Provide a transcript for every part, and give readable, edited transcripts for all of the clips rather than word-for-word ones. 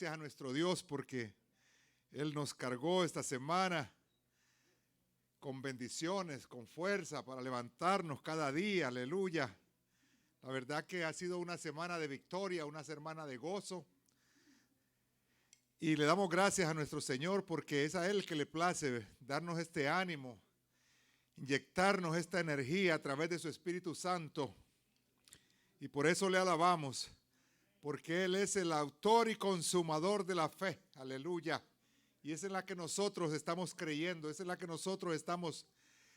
Gracias a nuestro Dios porque Él nos cargó esta semana con bendiciones, con fuerza para levantarnos cada día, aleluya. La verdad que ha sido una semana de victoria, una semana de gozo. Y le damos gracias a nuestro Señor porque es a Él que le place darnos este ánimo, inyectarnos esta energía a través de su Espíritu Santo. Y por eso le alabamos, porque Él es el autor y consumador de la fe, aleluya. Y es en la que nosotros estamos creyendo, es en la que nosotros estamos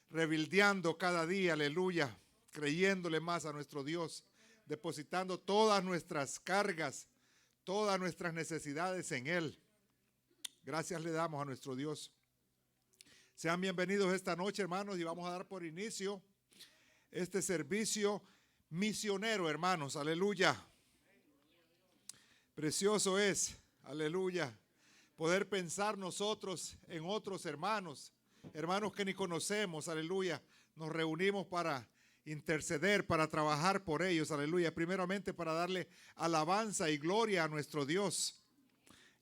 rebildeando cada día, aleluya, creyéndole más a nuestro Dios, depositando todas nuestras cargas, todas nuestras necesidades en Él. Gracias le damos a nuestro Dios. Sean bienvenidos esta noche, hermanos, y vamos a dar por inicio este servicio misionero, hermanos, aleluya. Precioso es, aleluya, poder pensar nosotros en otros hermanos, hermanos que ni conocemos, aleluya. Nos reunimos para interceder, para trabajar por ellos, aleluya. Primeramente para darle alabanza y gloria a nuestro Dios.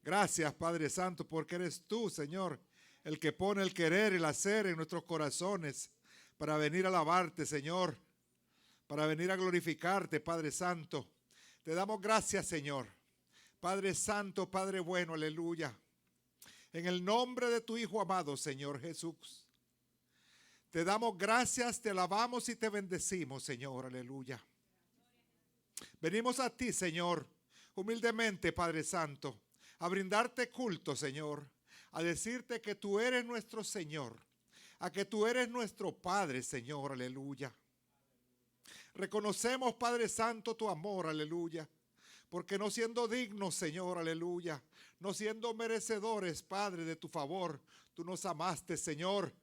Gracias, Padre Santo, porque eres tú, Señor, el que pone el querer y el hacer en nuestros corazones para venir a alabarte, Señor, para venir a glorificarte, Padre Santo. Te damos gracias, Señor. Padre Santo, Padre bueno, aleluya. En el nombre de tu Hijo amado, Señor Jesús, te damos gracias, te alabamos y te bendecimos, Señor, aleluya. Venimos a ti, Señor, humildemente, Padre Santo, a brindarte culto, Señor, a decirte que tú eres nuestro Señor, a que tú eres nuestro Padre, Señor, aleluya. Reconocemos, Padre Santo, tu amor, aleluya. Porque no siendo dignos, Señor, aleluya, no siendo merecedores, Padre, de tu favor, tú nos amaste, Señor.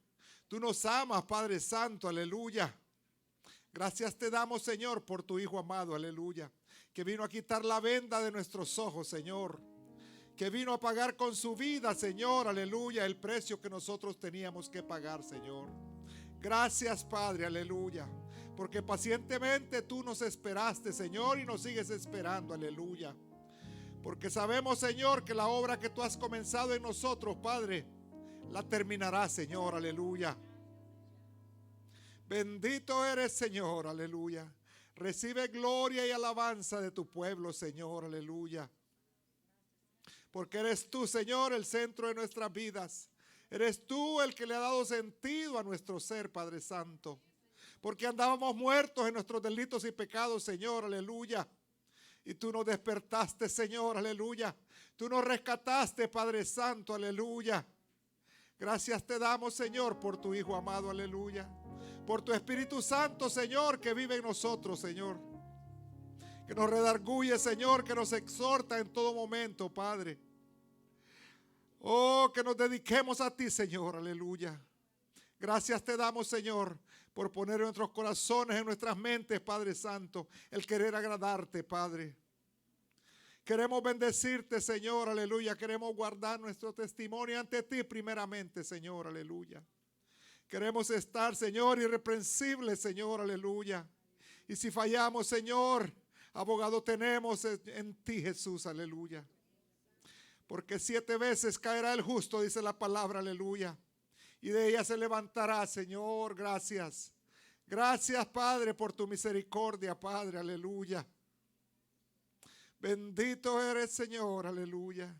Tú nos amas, Padre Santo, aleluya. Gracias te damos, Señor, por tu Hijo amado, aleluya, que vino a quitar la venda de nuestros ojos, Señor, que vino a pagar con su vida, Señor, aleluya, el precio que nosotros teníamos que pagar, Señor. Gracias, Padre, aleluya. Porque pacientemente tú nos esperaste, Señor, y nos sigues esperando, aleluya. Porque sabemos, Señor, que la obra que tú has comenzado en nosotros, Padre, la terminarás, Señor, aleluya. Bendito eres, Señor, aleluya. Recibe gloria y alabanza de tu pueblo, Señor, aleluya. Porque eres tú, Señor, el centro de nuestras vidas. Eres tú el que le ha dado sentido a nuestro ser, Padre Santo. Porque andábamos muertos en nuestros delitos y pecados, Señor, aleluya. Y tú nos despertaste, Señor, aleluya. Tú nos rescataste, Padre Santo, aleluya. Gracias te damos, Señor, por tu Hijo amado, aleluya. Por tu Espíritu Santo, Señor, que vive en nosotros, Señor. Que nos redarguye, Señor, que nos exhorta en todo momento, Padre. Oh, que nos dediquemos a ti, Señor, aleluya. Gracias te damos, Señor, por poner en nuestros corazones, en nuestras mentes, Padre Santo, el querer agradarte, Padre. Queremos bendecirte, Señor, aleluya. Queremos guardar nuestro testimonio ante ti primeramente, Señor, aleluya. Queremos estar, Señor, irreprensibles, Señor, aleluya. Y si fallamos, Señor, abogado tenemos en ti, Jesús, aleluya. Porque 7 veces caerá el justo, dice la palabra, aleluya. Y de ella se levantará, Señor, gracias. Gracias, Padre, por tu misericordia, Padre, aleluya. Bendito eres, Señor, aleluya.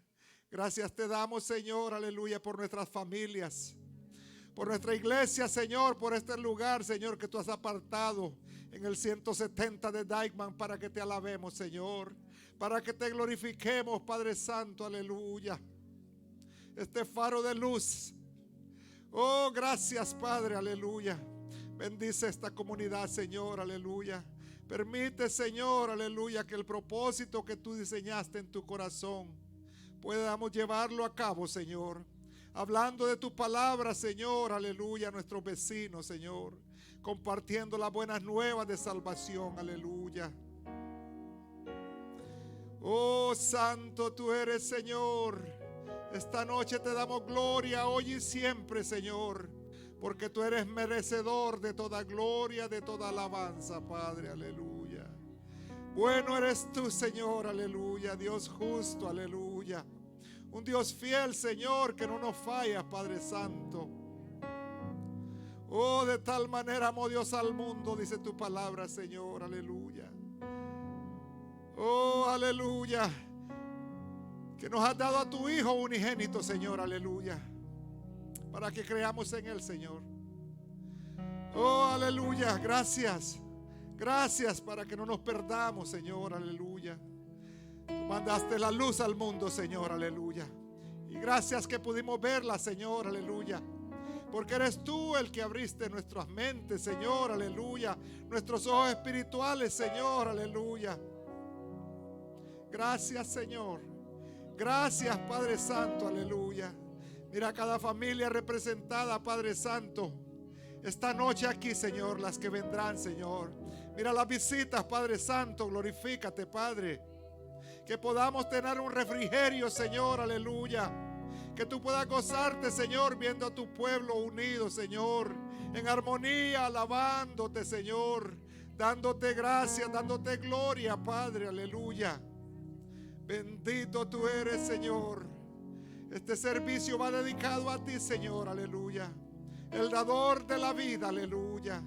Gracias te damos, Señor, aleluya, por nuestras familias. Por nuestra iglesia, Señor, por este lugar, Señor, que tú has apartado en el 170 de Dykeman para que te alabemos, Señor. Para que te glorifiquemos, Padre Santo, aleluya. Este faro de luz. Oh, gracias, Padre, aleluya. Bendice esta comunidad, Señor, aleluya. Permite, Señor, aleluya, que el propósito que tú diseñaste en tu corazón podamos llevarlo a cabo, Señor. Hablando de tu palabra, Señor, aleluya, a nuestros vecinos, Señor. Compartiendo las buenas nuevas de salvación, aleluya. Oh, santo tú eres, Señor. Esta noche te damos gloria hoy y siempre, Señor, porque tú eres merecedor de toda gloria, de toda alabanza, Padre, aleluya. Bueno eres tú, Señor, aleluya, Dios justo, aleluya. aleluya. Un Dios fiel, Señor, que no nos falla, Padre Santo. Oh, de tal manera amó Dios al mundo, dice tu palabra, Señor, aleluya. Oh, aleluya, que nos has dado a tu Hijo unigénito, Señor, aleluya, para que creamos en Él, Señor. Oh, aleluya, gracias. Gracias para que no nos perdamos, Señor, aleluya. Tú mandaste la luz al mundo, Señor, aleluya. Y gracias que pudimos verla, Señor, aleluya. Porque eres tú el que abriste nuestras mentes, Señor, aleluya. Nuestros ojos espirituales, Señor, aleluya. Gracias, Señor. Gracias, Padre Santo, aleluya. Mira cada familia representada, Padre Santo. Esta noche aquí, Señor, las que vendrán, Señor. Mira las visitas, Padre Santo, glorifícate, Padre. Que podamos tener un refrigerio, Señor, aleluya. Que tú puedas gozarte, Señor, viendo a tu pueblo unido, Señor, en armonía, alabándote, Señor, dándote gracias, dándote gloria, Padre, aleluya. Bendito tú eres, Señor. Este servicio va dedicado a ti, Señor, aleluya. El dador de la vida, aleluya.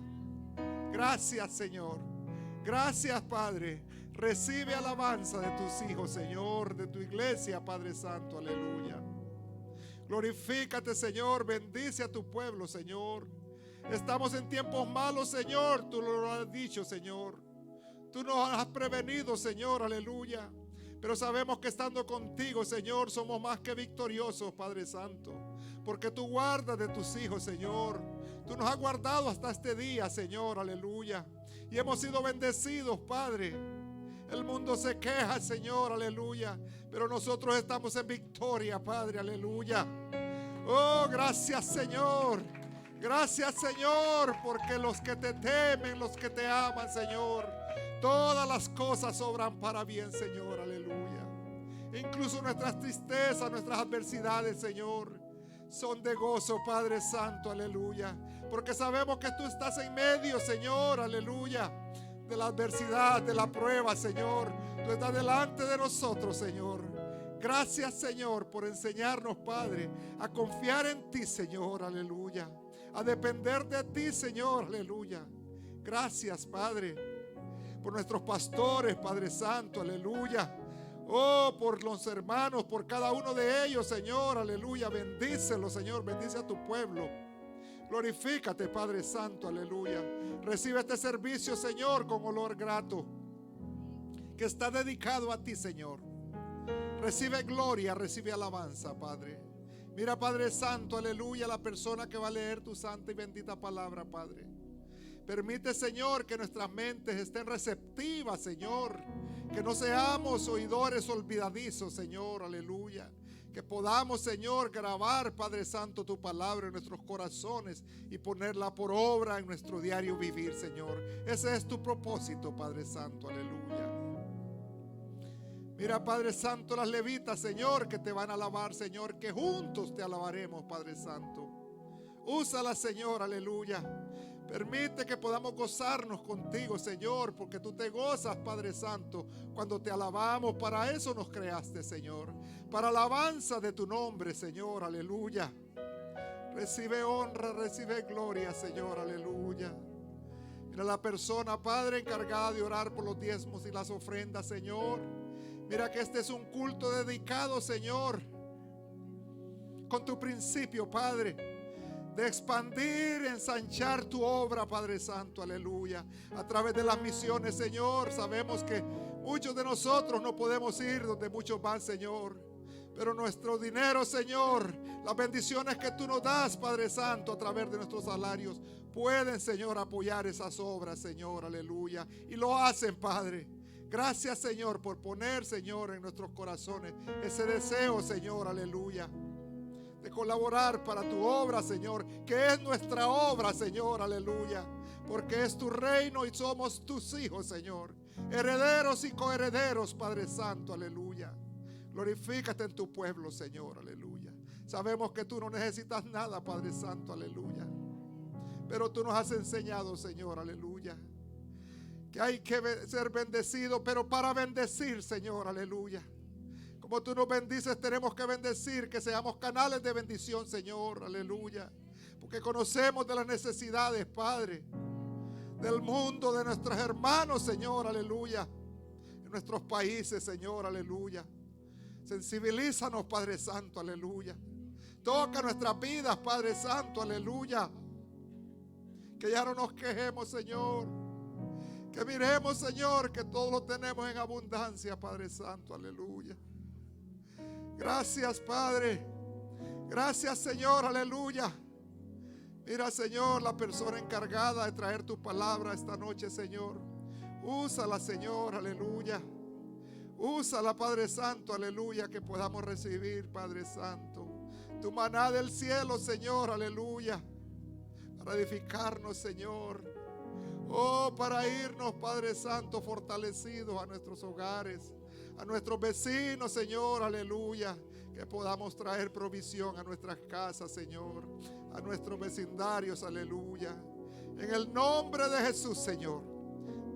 Gracias, Señor. Gracias, Padre. Recibe alabanza de tus hijos, Señor, de tu iglesia, Padre Santo, aleluya. Glorifícate, Señor, bendice a tu pueblo, Señor. Estamos en tiempos malos, Señor, tú lo has dicho, Señor. Tú nos has prevenido, Señor, aleluya. Pero sabemos que estando contigo, Señor, somos más que victoriosos, Padre Santo. Porque tú guardas de tus hijos, Señor. Tú nos has guardado hasta este día, Señor, aleluya. Y hemos sido bendecidos, Padre. El mundo se queja, Señor, aleluya. Pero nosotros estamos en victoria, Padre, aleluya. Oh, gracias, Señor. Gracias, Señor, porque los que te temen, los que te aman, Señor, todas las cosas obran para bien, Señor, aleluya. Incluso nuestras tristezas, nuestras adversidades, Señor, son de gozo, Padre Santo, aleluya. Porque sabemos que tú estás en medio, Señor, aleluya, de la adversidad, de la prueba, Señor. Tú estás delante de nosotros, Señor. Gracias, Señor, por enseñarnos, Padre, a confiar en ti, Señor, aleluya. A depender de ti, Señor, aleluya. Gracias, Padre, por nuestros pastores, Padre Santo, aleluya. Oh, por los hermanos, por cada uno de ellos, Señor, aleluya. Bendícelos, Señor, bendice a tu pueblo. Glorifícate, Padre Santo, aleluya. Recibe este servicio, Señor, con olor grato, que está dedicado a ti, Señor. Recibe gloria, recibe alabanza, Padre. Mira, Padre Santo, aleluya, la persona que va a leer tu santa y bendita palabra, Padre. Permite, Señor, que nuestras mentes estén receptivas, Señor. Que no seamos oidores olvidadizos, Señor, aleluya. Que podamos, Señor, grabar, Padre Santo, tu palabra en nuestros corazones y ponerla por obra en nuestro diario vivir, Señor. Ese es tu propósito, Padre Santo, aleluya. Mira, Padre Santo, las levitas, Señor, que te van a alabar, Señor, que juntos te alabaremos, Padre Santo. Úsala, Señor, aleluya. Permite que podamos gozarnos contigo, Señor, porque tú te gozas, Padre Santo, cuando te alabamos. Para eso nos creaste, Señor. Para alabanza de tu nombre, Señor, aleluya. Recibe honra, recibe gloria, Señor, aleluya. Mira la persona, Padre, encargada de orar por los diezmos y las ofrendas, Señor. Mira que este es un culto dedicado, Señor, con tu principio, Padre, de expandir, ensanchar tu obra, Padre Santo, aleluya. A través de las misiones, Señor, sabemos que muchos de nosotros no podemos ir donde muchos van, Señor. Pero nuestro dinero, Señor, las bendiciones que tú nos das, Padre Santo, a través de nuestros salarios, pueden, Señor, apoyar esas obras, Señor, aleluya. Y lo hacen, Padre. Gracias, Señor, por poner, Señor, en nuestros corazones ese deseo, Señor, aleluya, de colaborar para tu obra, Señor, que es nuestra obra, Señor, aleluya, porque es tu reino y somos tus hijos, Señor, herederos y coherederos, Padre Santo, aleluya. Glorifícate en tu pueblo, Señor, aleluya. Sabemos que tú no necesitas nada, Padre Santo, aleluya, pero tú nos has enseñado, Señor, aleluya, que hay que ser bendecido, pero para bendecir, Señor, aleluya. Como tú nos bendices, tenemos que bendecir, que seamos canales de bendición, Señor. Aleluya. Porque conocemos de las necesidades, Padre, del mundo, de nuestros hermanos, Señor. Aleluya. En nuestros países, Señor. Aleluya. Sensibilízanos, Padre Santo. Aleluya. Toca nuestras vidas, Padre Santo. Aleluya. Que ya no nos quejemos, Señor. Que miremos, Señor, que todo lo tenemos en abundancia, Padre Santo. Aleluya. Gracias, Padre. Gracias, Señor. Aleluya. Mira, Señor, la persona encargada de traer tu palabra esta noche, Señor. Úsala, Señor. Aleluya. Úsala, Padre Santo. Aleluya. Que podamos recibir, Padre Santo, tu maná del cielo, Señor. Aleluya. Para edificarnos, Señor. Oh, para irnos, Padre Santo, fortalecidos a nuestros hogares, a nuestros vecinos, Señor. Aleluya. Que podamos traer provisión a nuestras casas, Señor, a nuestros vecindarios. Aleluya. En el nombre de Jesús, Señor,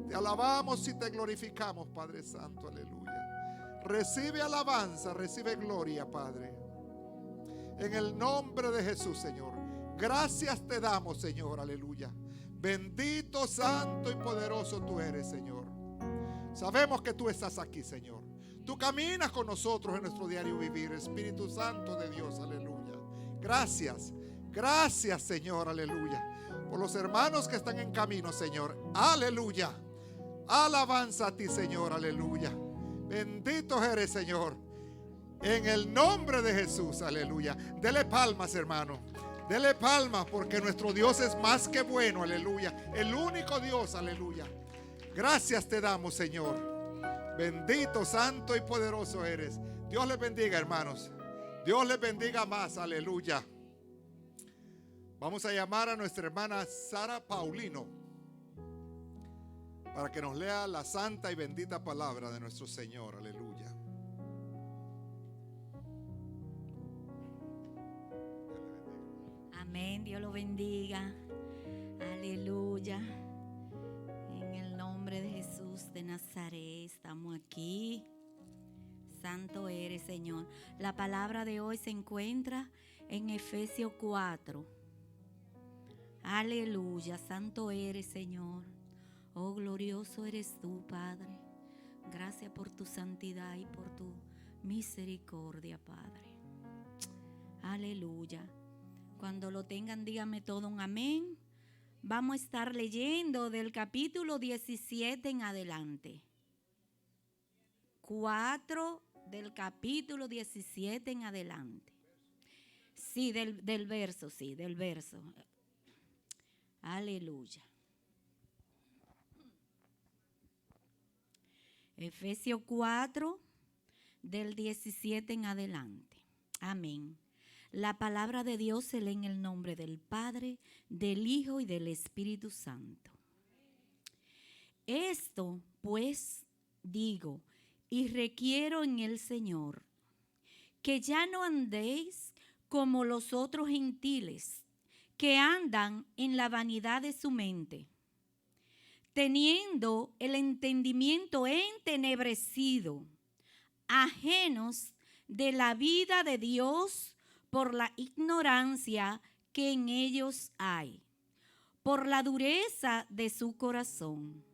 te alabamos y te glorificamos, Padre Santo. Aleluya. Recibe alabanza, recibe gloria, Padre. En el nombre de Jesús, Señor. Gracias te damos, Señor. Aleluya. Bendito, santo y poderoso tú eres, Señor. Sabemos que tú estás aquí, Señor. Tú caminas con nosotros en nuestro diario vivir, Espíritu Santo de Dios. Aleluya. Gracias. Gracias, Señor. Aleluya. Por los hermanos que están en camino, Señor. Aleluya. Alabanza a ti, Señor. Aleluya. Bendito eres, Señor. En el nombre de Jesús. Aleluya. Dele palmas, hermano. Dele palmas, porque nuestro Dios es más que bueno. Aleluya. El único Dios. Aleluya. Gracias te damos, Señor. Bendito, santo y poderoso eres. Dios les bendiga, hermanos. Dios les bendiga más. Aleluya. Vamos a llamar a nuestra hermana Sara Paulino para que nos lea la santa y bendita palabra de nuestro Señor. Aleluya. Amén, Dios lo bendiga. Aleluya. En el nombre de Jesús de Nazaret estamos aquí. Santo eres, Señor. La palabra de hoy se encuentra en Efesios 4. Aleluya. Santo eres, Señor. Oh, glorioso eres tú, Padre. Gracias por tu santidad y por tu misericordia, Padre. Aleluya. Cuando lo tengan, díganme todo un amén. Vamos a estar leyendo del capítulo 17 en adelante. 4 del capítulo 17 en adelante. Sí, del verso, sí, del verso. Aleluya. Efesios 4 del 17 en adelante. Amén. La palabra de Dios se lee en el nombre del Padre, del Hijo y del Espíritu Santo. Esto, pues, digo y requiero en el Señor, que ya no andéis como los otros gentiles, que andan en la vanidad de su mente, teniendo el entendimiento entenebrecido, ajenos de la vida de Dios, por la ignorancia que en ellos hay, por la dureza de su corazón,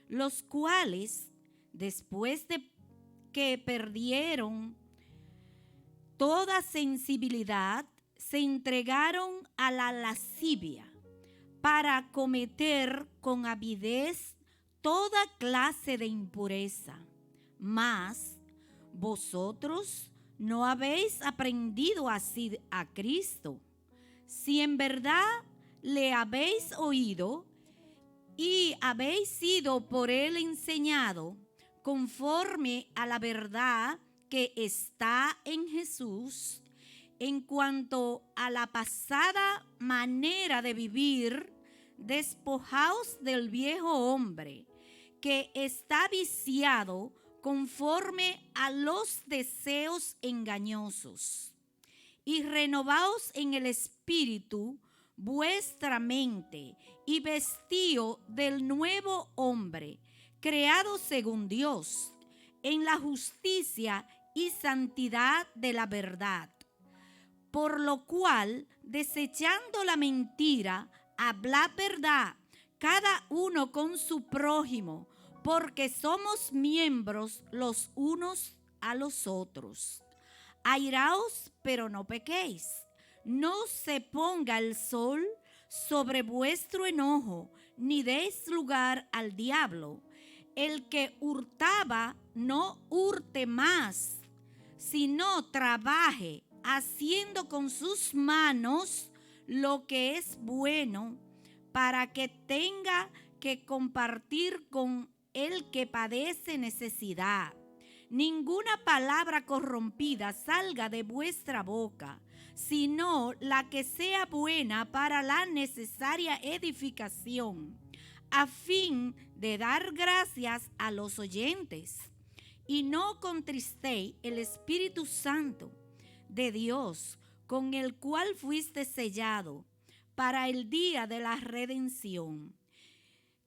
los cuales, después de que perdieron toda sensibilidad, se entregaron a la lascivia para cometer con avidez toda clase de impureza. Mas vosotros no habéis aprendido así a Cristo, si en verdad le habéis oído y habéis sido por él enseñado conforme a la verdad que está en Jesús, en cuanto a la pasada manera de vivir, despojaos del viejo hombre que está viciado conforme a los deseos engañosos, y renovaos en el espíritu vuestra mente, y vestíos del nuevo hombre, creado según Dios, en la justicia y santidad de la verdad. Por lo cual, desechando la mentira, hablad verdad, cada uno con su prójimo, porque somos miembros los unos a los otros. Airaos, pero no pequéis. No se ponga el sol sobre vuestro enojo, ni deis lugar al diablo. El que hurtaba, no hurte más, sino trabaje, haciendo con sus manos lo que es bueno, para que tenga que compartir con el que padece necesidad. Ninguna palabra corrompida salga de vuestra boca, sino la que sea buena para la necesaria edificación, a fin de dar gracias a los oyentes. Y no contristéis el Espíritu Santo de Dios, con el cual fuiste sellado para el día de la redención.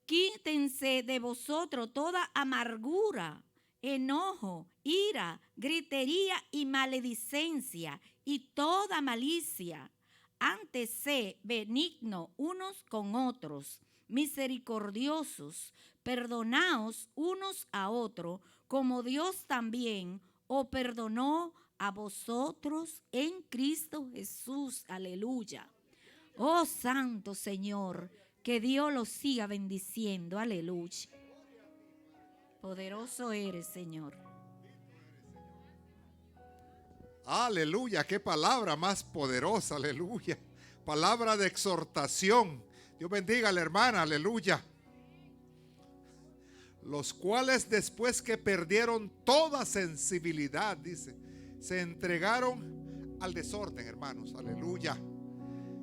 Quítense de vosotros toda amargura, enojo, ira, gritería y maledicencia y toda malicia. Antes sé benigno unos con otros, misericordiosos, perdonaos unos a otros, como Dios también os perdonó a vosotros en Cristo Jesús. Aleluya. Oh Santo Señor, que Dios los siga bendiciendo. Aleluya. Poderoso eres, Señor. Aleluya, qué palabra más poderosa, aleluya. Palabra de exhortación. Dios bendiga a la hermana, aleluya. Los cuales después que perdieron toda sensibilidad, dice, se entregaron al desorden, hermanos, aleluya.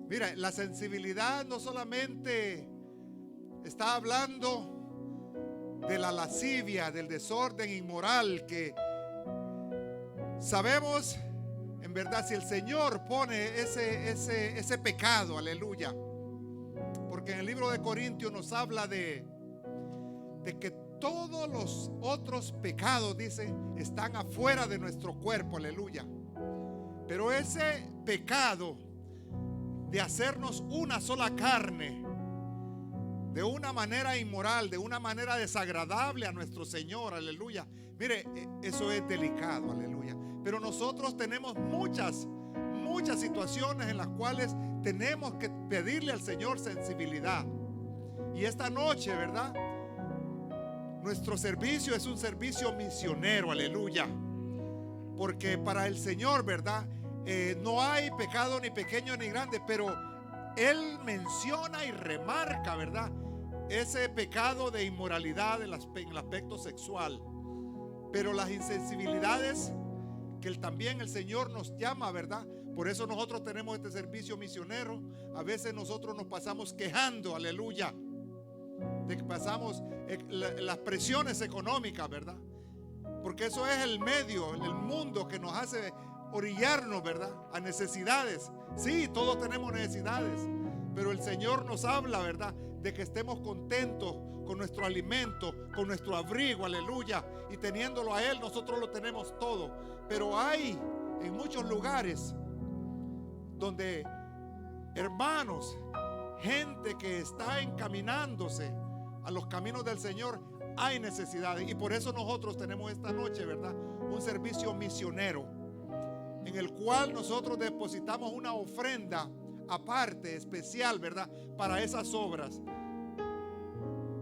Mira, la sensibilidad no solamente está hablando de la lascivia, del desorden inmoral, que sabemos, en verdad, si el Señor pone ese pecado, aleluya, porque en el libro de Corintios nos habla de que todos los otros pecados, dice, están afuera de nuestro cuerpo, aleluya, pero ese pecado de hacernos una sola carne, de una manera inmoral, de una manera desagradable a nuestro Señor, aleluya. Mire, eso es delicado, aleluya. Pero nosotros tenemos muchas situaciones en las cuales tenemos que pedirle al Señor sensibilidad. Y esta noche, ¿verdad? Nuestro servicio es un servicio misionero, aleluya. Porque para el Señor, ¿verdad? No hay pecado ni pequeño ni grande, pero Él menciona y remarca, ¿verdad? Ese pecado de inmoralidad en el aspecto sexual. Pero las insensibilidades que también el Señor nos llama, ¿verdad? Por eso nosotros tenemos este servicio misionero. A veces nosotros nos pasamos quejando, aleluya, de que pasamos las presiones económicas, ¿verdad? Porque eso es el medio, el mundo que nos hace orillarnos, ¿verdad? A necesidades. Sí, todos tenemos necesidades, pero el Señor nos habla, ¿verdad? De que estemos contentos con nuestro alimento, con nuestro abrigo, aleluya. Y teniéndolo a Él, nosotros lo tenemos todo. Pero hay en muchos lugares donde, hermanos, gente que está encaminándose a los caminos del Señor, hay necesidades. Y por eso nosotros tenemos esta noche, ¿verdad? Un servicio misionero, en el cual nosotros depositamos una ofrenda aparte, especial, ¿verdad? Para esas obras,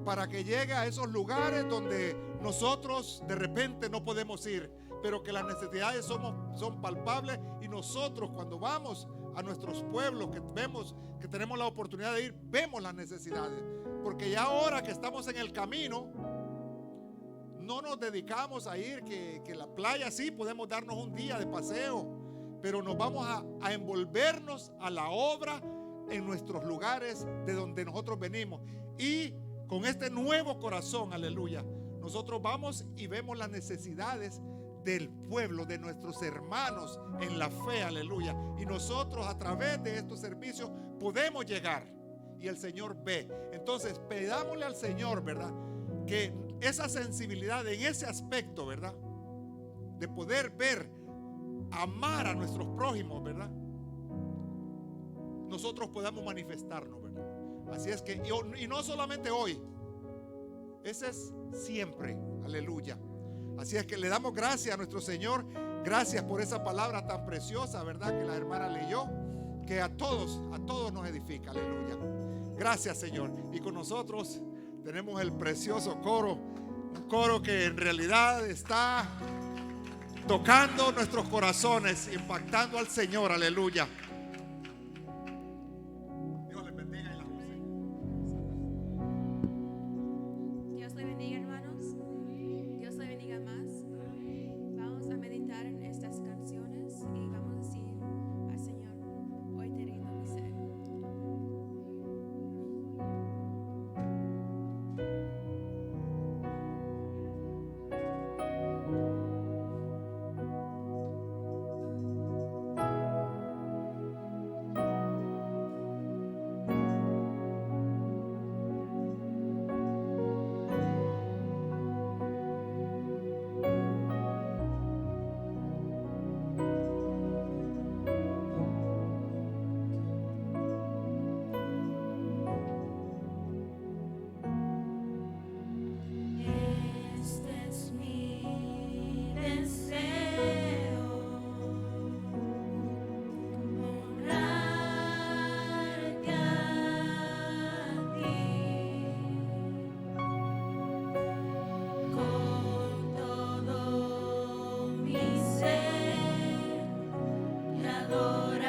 para que llegue a esos lugares donde nosotros de repente no podemos ir, pero que las necesidades son palpables, y nosotros cuando vamos a nuestros pueblos, que vemos que tenemos la oportunidad de ir, vemos las necesidades, porque ya ahora que estamos en el camino, no nos dedicamos a ir, que la playa sí podemos darnos un día de paseo, pero nos vamos a envolvernos a la obra en nuestros lugares de donde nosotros venimos. Y con este nuevo corazón, aleluya, nosotros vamos y vemos las necesidades del pueblo, de nuestros hermanos en la fe, aleluya. Y nosotros a través de estos servicios podemos llegar y el Señor ve. Entonces pidámosle al Señor, ¿verdad? Que esa sensibilidad en ese aspecto, ¿verdad? de poder ver, amar a nuestros prójimos, ¿verdad? Nosotros podamos manifestarnos, ¿verdad? Así es que, y no solamente hoy, ese es siempre, aleluya. Así es que le damos gracias a nuestro Señor. Gracias por esa palabra tan preciosa, ¿verdad? Que la hermana leyó, que a todos nos edifica, aleluya. Gracias, Señor. Y con nosotros tenemos el precioso coro, un coro que en realidad está tocando nuestros corazones, impactando al Señor, aleluya. Dios les bendiga y las use. Dios le bendiga, hermanos. Dios le bendiga más. Vamos a meditar en estas canciones y vamos a decir al Señor: hoy te rindo mi ser. Este es mi deseo, honrarte a ti con todo mi ser, te adoraré.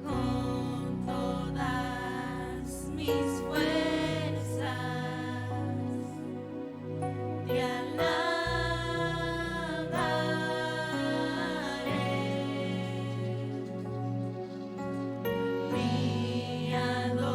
Con todas mis fuerzas te alabaré. Mi adoración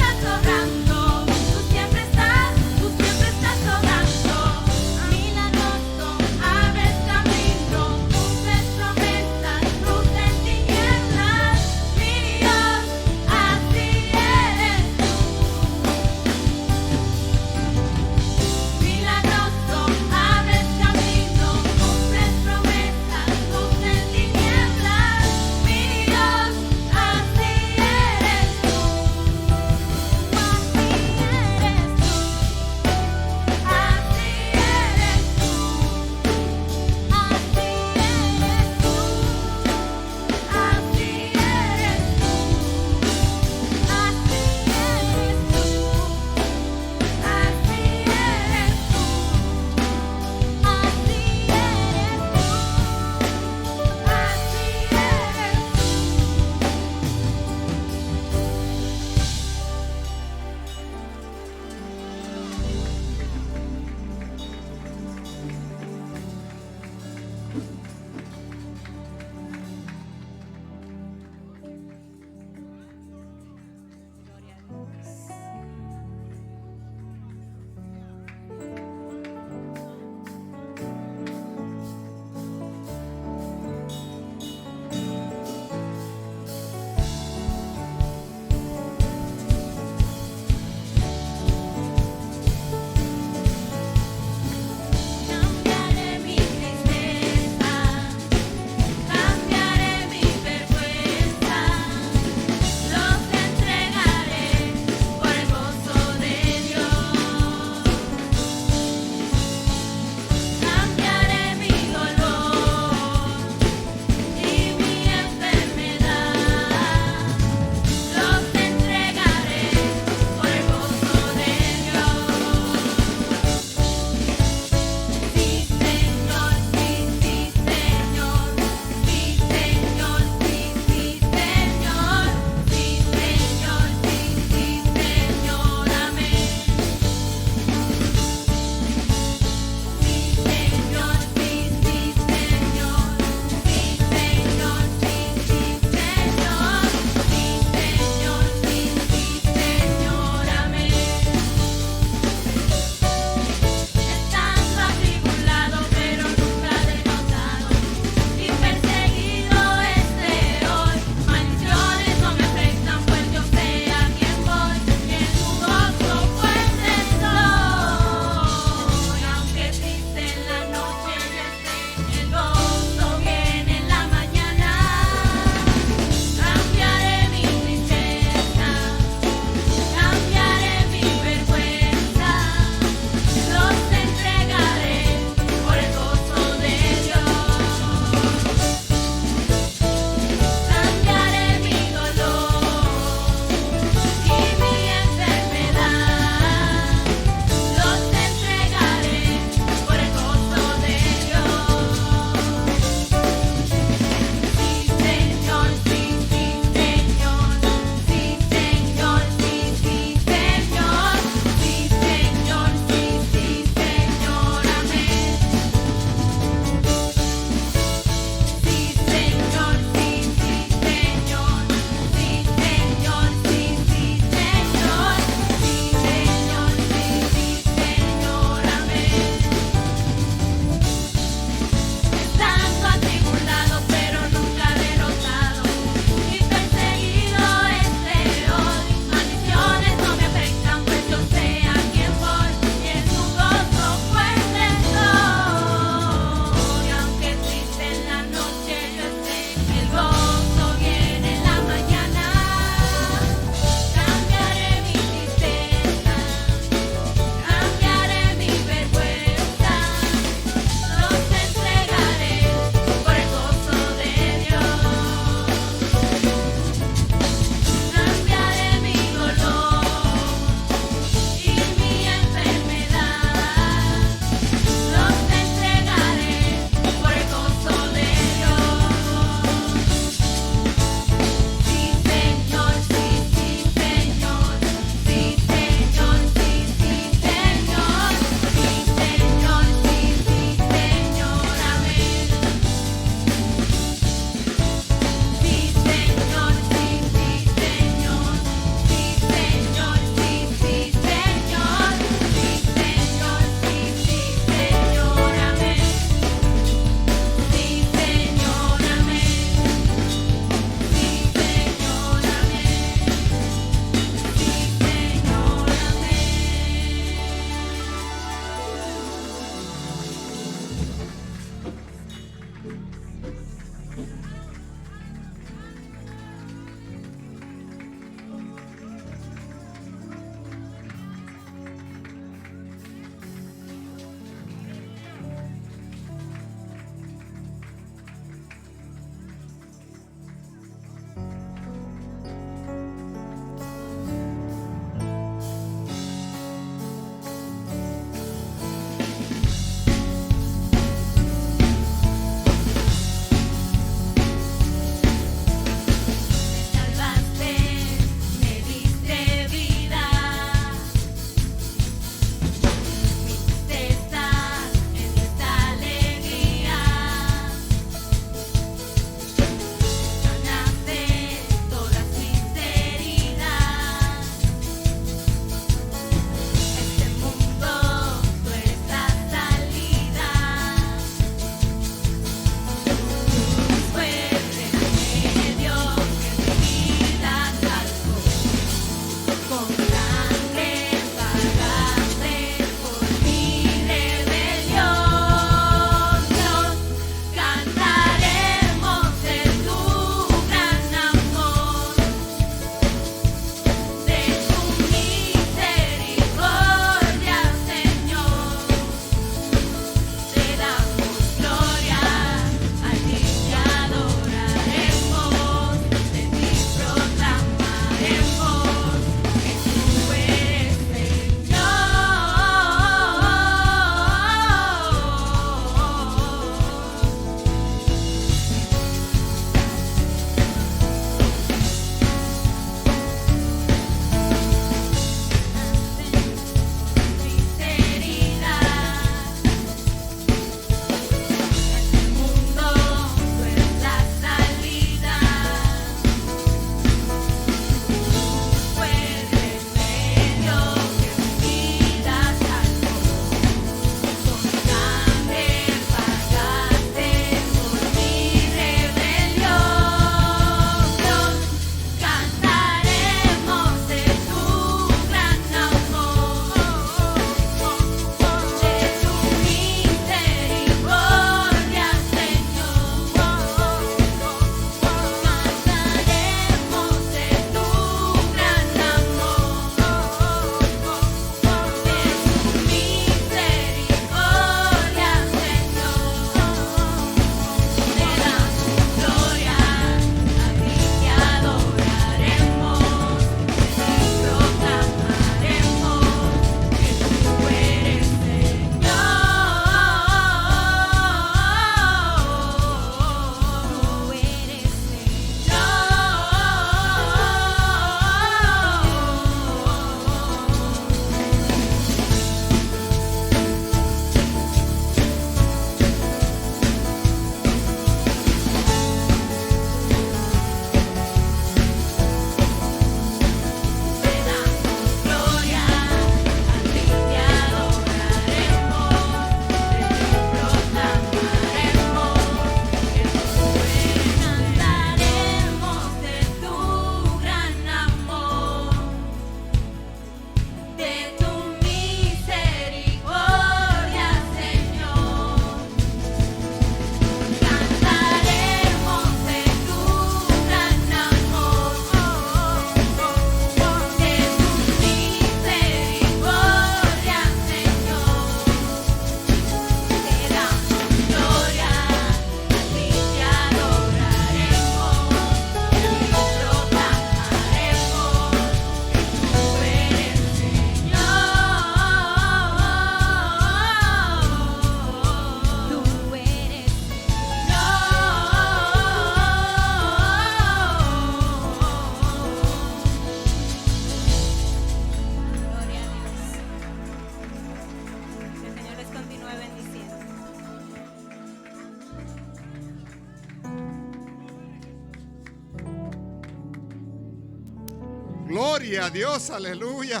Gloria a Dios, aleluya.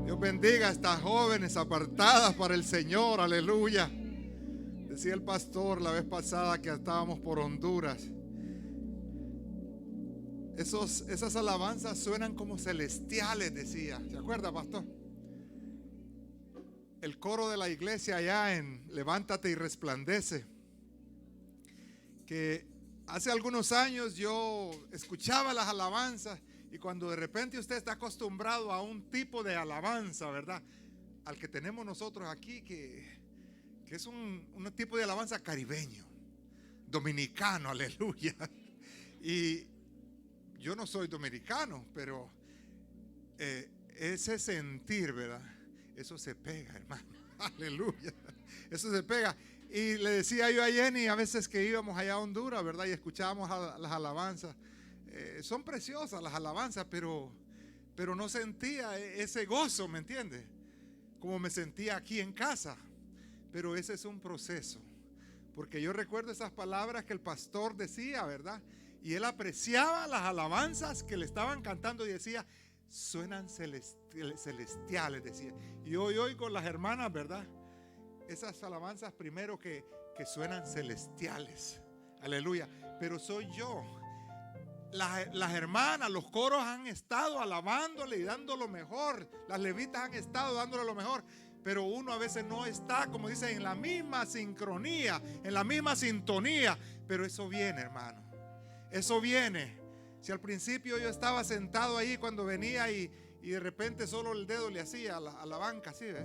Dios bendiga a estas jóvenes apartadas para el Señor, aleluya. Decía el pastor la vez pasada que estábamos por Honduras. Esas alabanzas suenan como celestiales, decía. ¿Se acuerda, pastor? El coro de la iglesia allá en Levántate y Resplandece, que hace algunos años yo escuchaba las alabanzas, y cuando de repente usted está acostumbrado a un tipo de alabanza, ¿verdad? Al que tenemos nosotros aquí, que es un tipo de alabanza caribeño, dominicano, aleluya. Y yo no soy dominicano, pero ese sentir, ¿verdad? Eso se pega, hermano. Aleluya. Eso se pega. Y le decía yo a Jenny a veces que íbamos allá a Honduras, ¿verdad? Y escuchábamos las alabanzas. Son preciosas las alabanzas, pero no sentía ese gozo, ¿me entiendes? Como me sentía aquí en casa. Pero ese es un proceso. Porque yo recuerdo esas palabras que el pastor decía, ¿verdad? Y él apreciaba las alabanzas que le estaban cantando y decía, suenan celestiales, decía. Y hoy oigo las hermanas, ¿verdad? Esas alabanzas primero que suenan celestiales. Aleluya. Pero soy yo. Las hermanas, los coros han estado alabándole y dando lo mejor. Las levitas han estado dándole lo mejor. Pero uno a veces no está, como dicen, en la misma sincronía, en la misma sintonía. Pero eso viene, hermano. Eso viene. Si al principio yo estaba sentado ahí cuando venía y de repente solo el dedo le hacía a la banca, así, ¿ves?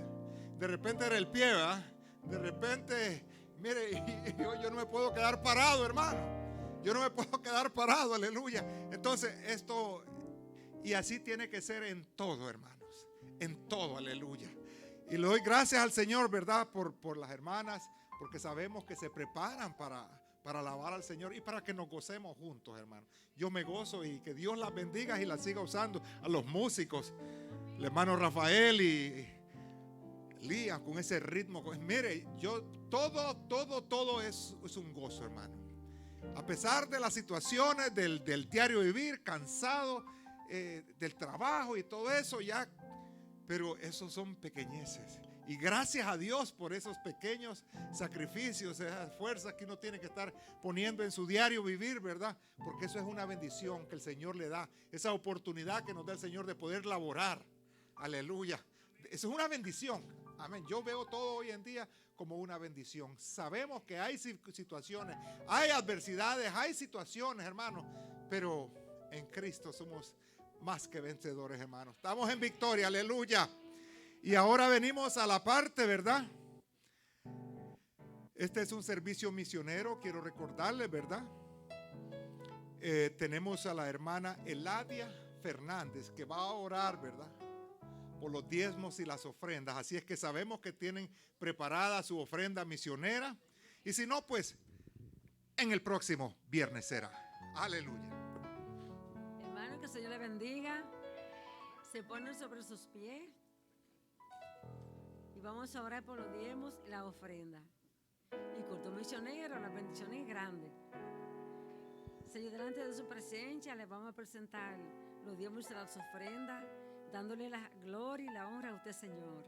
De repente era el pie, ¿verdad? De repente, mire, yo no me puedo quedar parado, hermano. Yo no me puedo quedar parado, aleluya. Entonces esto, y así tiene que ser en todo, hermanos. En todo, aleluya. Y le doy gracias al Señor, ¿verdad? Por las hermanas, porque sabemos que se preparan para alabar al Señor y para que nos gocemos juntos, hermano. Yo me gozo y que Dios las bendiga y las siga usando. A los músicos, el hermano Rafael y Lía, con ese ritmo. Mire, todo es un gozo, hermano. A pesar de las situaciones del diario vivir, cansado del trabajo y todo eso, ya, pero esos son pequeñeces. Y gracias a Dios por esos pequeños sacrificios, esas fuerzas que uno tiene que estar poniendo en su diario vivir, ¿verdad? Porque eso es una bendición que el Señor le da, esa oportunidad que nos da el Señor de poder laborar. Aleluya. Eso es una bendición. Amén. Yo veo todo hoy en día como una bendición. Sabemos que hay situaciones, hay adversidades, hay situaciones, hermanos, pero en Cristo somos más que vencedores, hermanos. Estamos en victoria, aleluya. Y ahora venimos a la parte, ¿verdad? Este es un servicio misionero, quiero recordarles, ¿verdad? Tenemos a la hermana Eladia Fernández que va a orar, ¿verdad? Por los diezmos y las ofrendas. Así es que sabemos que tienen preparada su ofrenda misionera. Y si no, pues en el próximo viernes será. Aleluya. Hermano, que el Señor le bendiga. Se ponen sobre sus pies. Y vamos a orar por los diezmos y la ofrenda. Y culto misionero, la bendición es grande. Señor, delante de su presencia le vamos a presentar los diezmos y las ofrendas, dándole la gloria y la honra a usted, Señor.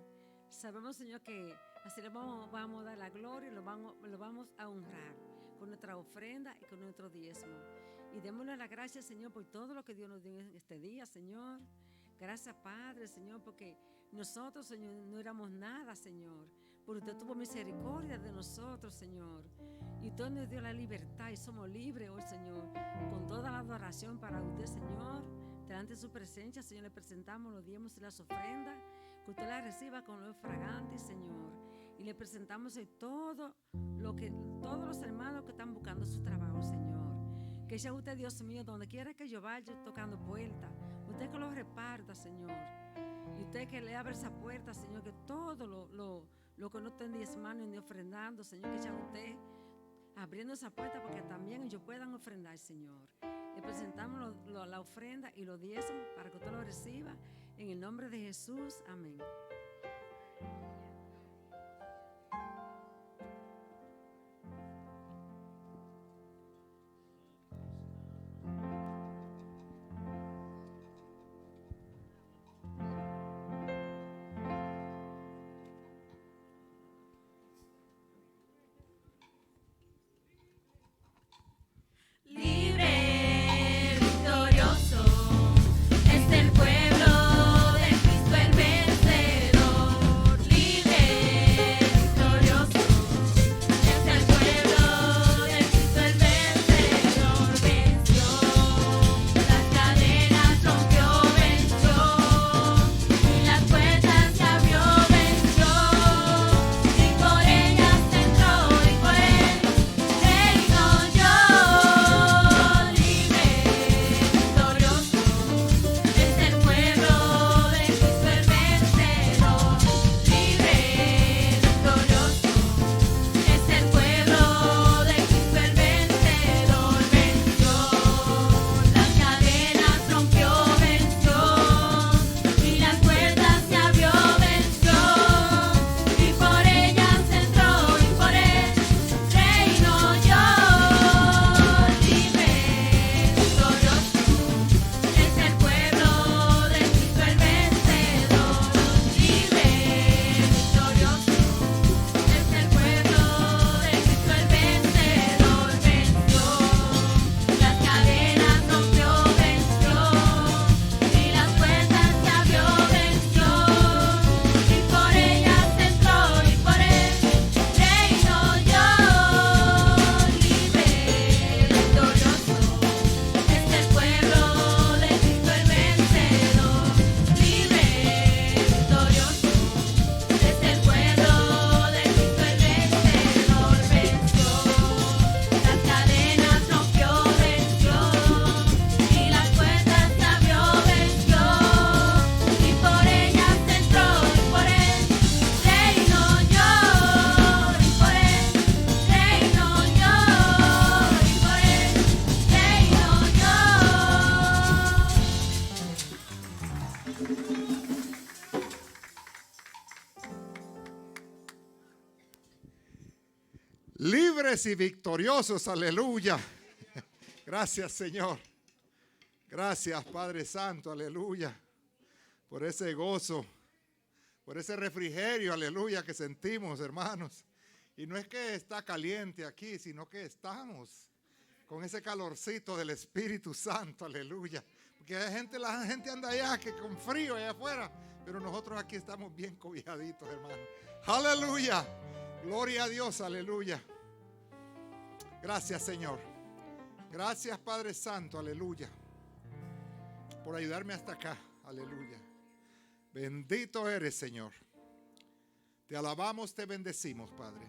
Sabemos, Señor, que así le vamos a dar la gloria y lo vamos a honrar con nuestra ofrenda y con nuestro diezmo. Y démosle la gracia, Señor, por todo lo que Dios nos dio en este día, Señor. Gracias, Padre, Señor, porque nosotros, Señor, no éramos nada, Señor. Porque usted tuvo misericordia de nosotros, Señor. Y usted nos dio la libertad y somos libres hoy, Señor. Con toda la adoración para usted, Señor. Delante de su presencia, Señor, le presentamos los diezmos y las ofrendas. Que usted las reciba con los fragantes, Señor. Y le presentamos todos los hermanos que están buscando su trabajo, Señor. Que sea usted, Dios mío, donde quiera que yo vaya tocando puertas. Usted que los reparta, Señor. Y usted que le abra esa puerta, Señor. Que todo lo que no estén diezmando ni ofrendando, Señor, que sea usted abriendo esa puerta para que también ellos puedan ofrendar, Señor. Le presentamos la ofrenda y los diezmos para que usted lo reciba. En el nombre de Jesús. Amén. libres y victoriosos. Aleluya. Gracias, Señor. Gracias, Padre Santo. Aleluya. Por ese gozo, por ese refrigerio, aleluya, que sentimos, hermanos. Y no es que está caliente aquí, sino que estamos con ese calorcito del Espíritu Santo, aleluya. Porque la gente anda allá que con frío allá afuera, pero nosotros aquí estamos bien cobijaditos, hermano. Aleluya. Gloria a Dios, aleluya. Gracias, Señor. Gracias, Padre Santo, aleluya, por ayudarme hasta acá, aleluya. Bendito eres, Señor. Te alabamos, te bendecimos, Padre.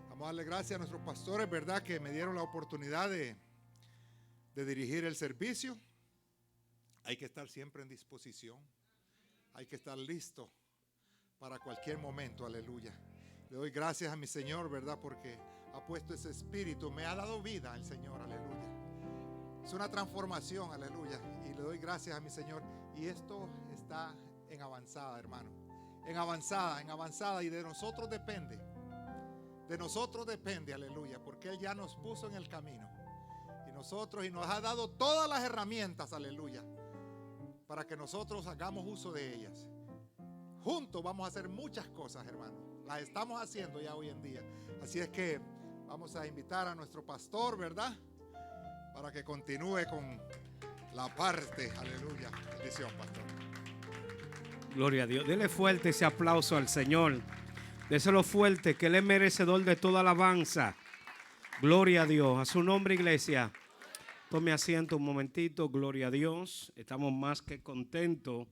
Vamos a darle gracias a nuestros pastores, ¿verdad? Que me dieron la oportunidad de dirigir el servicio. Hay que estar siempre en disposición. Hay que estar listo para cualquier momento, aleluya. Le doy gracias a mi Señor, ¿verdad? Porque ha puesto ese espíritu, me ha dado vida el Señor, aleluya. Es una transformación, aleluya. Y le doy gracias a mi Señor. Y esto está en avanzada, hermano. En avanzada. Y de nosotros depende. De nosotros depende, aleluya. Porque Él ya nos puso en el camino. Y nos ha dado todas las herramientas, aleluya, para que nosotros hagamos uso de ellas. Juntos vamos a hacer muchas cosas, hermano. Las estamos haciendo ya hoy en día. Así es que vamos a invitar a nuestro pastor, ¿verdad? Para que continúe con la parte, aleluya. Bendición, pastor. Gloria a Dios. Dele fuerte ese aplauso al Señor. Déselo fuerte, que Él es merecedor de toda alabanza. Gloria a Dios. A su nombre, iglesia. Tome asiento un momentito. Gloria a Dios. Estamos más que contentos.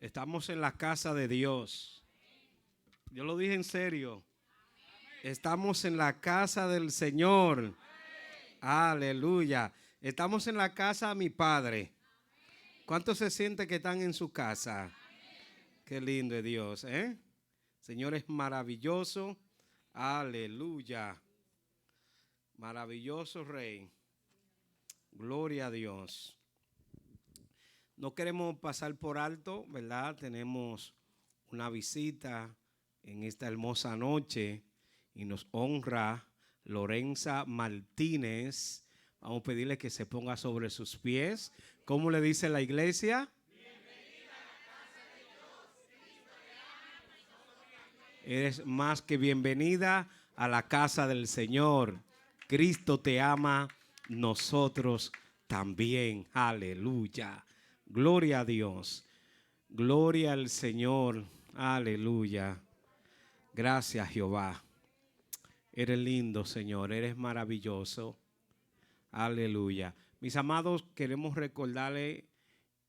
Estamos en la casa de Dios. Yo lo dije en serio. Estamos en la casa del Señor. Aleluya. Estamos en la casa de mi Padre. ¿Cuántos se sienten que están en su casa? Qué lindo es Dios, ¿eh? Señor es maravilloso. Aleluya. Maravilloso Rey. Gloria a Dios. No queremos pasar por alto, ¿verdad? Tenemos una visita en esta hermosa noche y nos honra Lorenza Martínez. Vamos a pedirle que se ponga sobre sus pies. ¿Cómo le dice la iglesia? Bienvenida a la casa de Dios. Cristo te ama, nosotros también. Eres más que bienvenida a la casa del Señor. Cristo te ama, nosotros también. Aleluya. Gloria a Dios. Gloria al Señor. Aleluya. Gracias, Jehová. Eres lindo, Señor. Eres maravilloso. Aleluya. Mis amados, queremos recordarles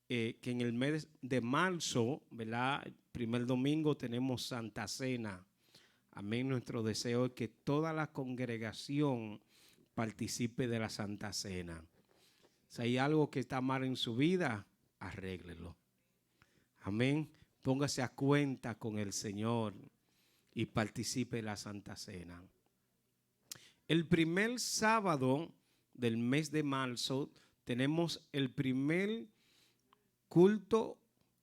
que en el mes de marzo, ¿verdad? El primer domingo tenemos Santa Cena. Amén. Nuestro deseo es que toda la congregación participe de la Santa Cena. Si hay algo que está mal en su vida, arréglelo. Amén. Póngase a cuenta con el Señor y participe de la Santa Cena. El primer sábado del mes de marzo tenemos el primer culto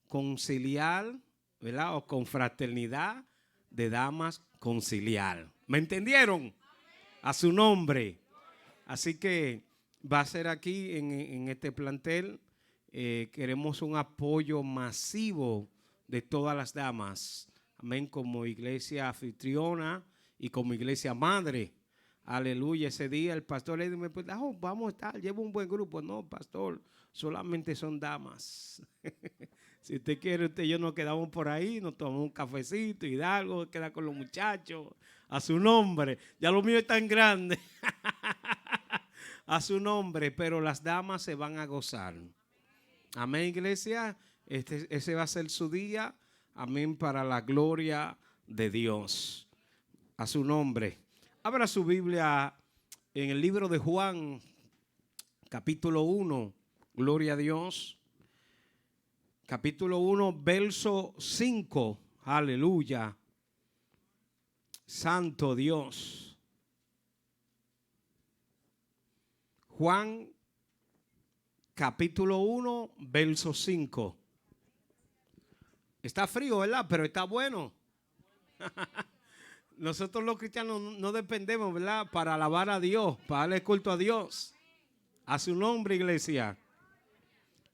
conciliar, ¿verdad? O confraternidad de damas conciliar. ¿Me entendieron? A su nombre. Así que va a ser aquí en este plantel. Queremos un apoyo masivo de todas las damas. Amén. Como iglesia anfitriona y como iglesia madre. Aleluya. Ese día el pastor le dijo, pues, vamos a estar, llevo un buen grupo. No, pastor, solamente son damas. Si usted quiere, usted y yo nos quedamos por ahí, nos tomamos un cafecito y algo, queda con los muchachos. A su nombre. Ya lo mío es tan grande. A su nombre, pero las damas se van a gozar. Amén, iglesia. Ese va a ser su día. Amén, para la gloria de Dios. A su nombre. Abra su Biblia en el libro de Juan, capítulo 1. Gloria a Dios. Capítulo 1, verso 5. Aleluya. Santo Dios. Juan, capítulo 1, verso 5. Está frío, ¿verdad? Pero está bueno. Nosotros los cristianos no dependemos, ¿verdad? Para alabar a Dios, para darle culto a Dios. A su nombre, iglesia.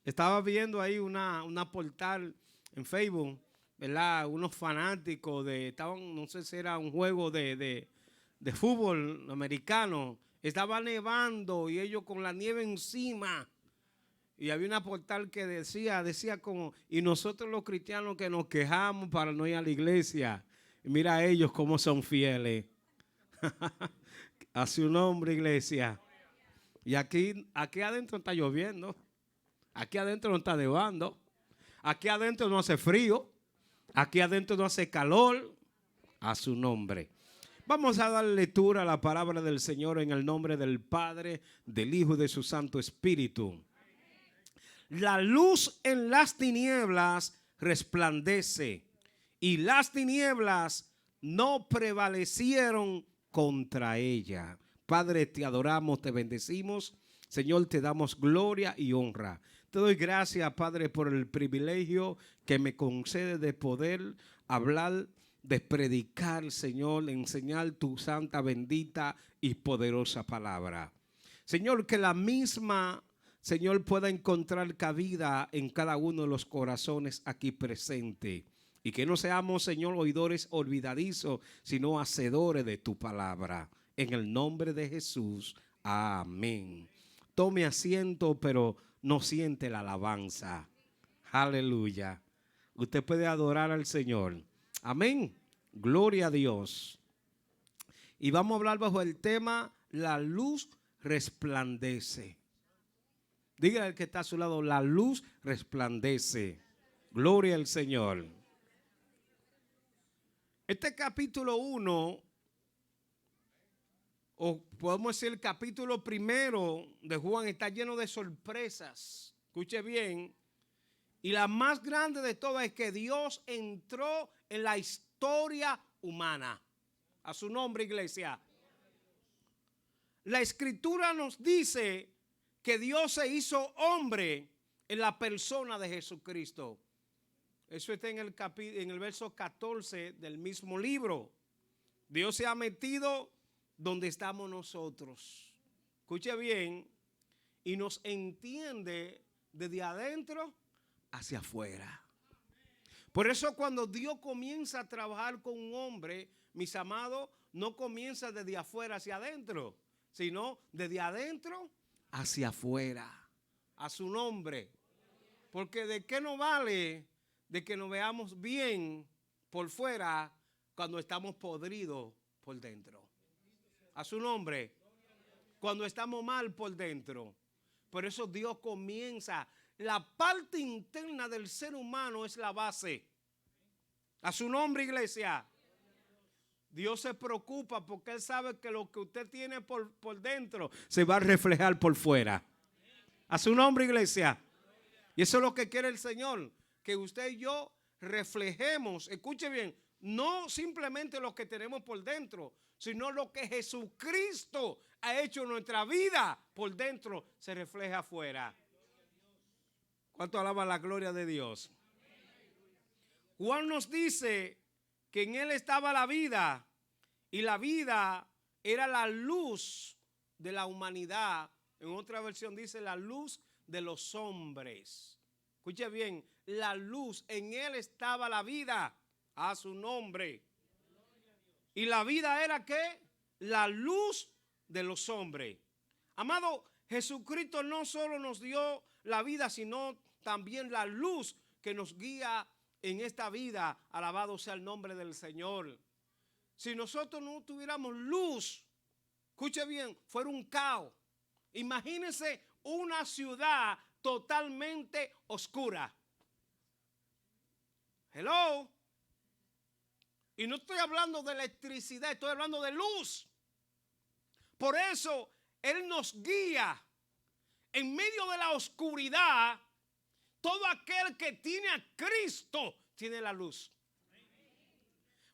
Estaba viendo ahí una portal en Facebook, ¿verdad? Unos fanáticos no sé si era un juego de fútbol americano. Estaba nevando y ellos con la nieve encima. Y había una portal que decía como, y nosotros los cristianos que nos quejamos para no ir a la iglesia. Y mira a ellos cómo son fieles. A su nombre, iglesia. Y aquí adentro está lloviendo. Aquí adentro no está nevando. Aquí adentro no hace frío. Aquí adentro no hace calor. A su nombre. Vamos a dar lectura a la palabra del Señor en el nombre del Padre, del Hijo y de su Santo Espíritu. La luz en las tinieblas resplandece, y las tinieblas no prevalecieron contra ella. Padre, te adoramos, te bendecimos. Señor, te damos gloria y honra. Te doy gracias, Padre, por el privilegio que me concede de poder hablar, de predicar, Señor, enseñar tu santa, bendita y poderosa palabra. Señor, que la misma, Señor, pueda encontrar cabida en cada uno de los corazones aquí presentes. Y que no seamos, Señor, oidores olvidadizos, sino hacedores de tu palabra. En el nombre de Jesús. Amén. Tome asiento, pero no siente la alabanza. Aleluya. Usted puede adorar al Señor. Amén. Gloria a Dios. Y vamos a hablar bajo el tema, la luz resplandece. Dígale al que está a su lado, la luz resplandece. Gloria al Señor. Este capítulo 1, o podemos decir el capítulo 1 de Juan, está lleno de sorpresas. Escuche bien. Y la más grande de todas es que Dios entró en la historia humana. A su nombre, iglesia. La Escritura nos dice que Dios se hizo hombre en la persona de Jesucristo. Eso está en el verso 14 del mismo libro. Dios se ha metido donde estamos nosotros. Escuche bien. Y nos entiende desde adentro hacia afuera. Por eso cuando Dios comienza a trabajar con un hombre, mis amados, no comienza desde afuera hacia adentro, sino desde adentro hacia afuera. A su nombre. Porque de qué nos vale de que nos veamos bien por fuera cuando estamos podridos por dentro. A su nombre. Cuando estamos mal por dentro. Por eso Dios comienza. La parte interna del ser humano es la base. A su nombre, iglesia. Dios se preocupa porque Él sabe que lo que usted tiene por dentro se va a reflejar por fuera. A su nombre, iglesia. Y eso es lo que quiere el Señor. Que usted y yo reflejemos, escuche bien, no simplemente lo que tenemos por dentro, sino lo que Jesucristo ha hecho en nuestra vida por dentro se refleja afuera. ¿Cuánto alaba la gloria de Dios? Juan nos dice que en Él estaba la vida y la vida era la luz de la humanidad. En otra versión dice la luz de los hombres. Escuche bien, la luz, en Él estaba la vida, a su nombre. Y la vida era ¿qué? La luz de los hombres. Amado, Jesucristo no solo nos dio la vida, sino también la luz que nos guía en esta vida. Alabado sea el nombre del Señor. Si nosotros no tuviéramos luz, escuche bien, fuera un caos. Imagínense una ciudad totalmente oscura. Hello. Y no estoy hablando de electricidad, estoy hablando de luz. Por eso Él nos guía en medio de la oscuridad. Todo aquel que tiene a Cristo tiene la luz.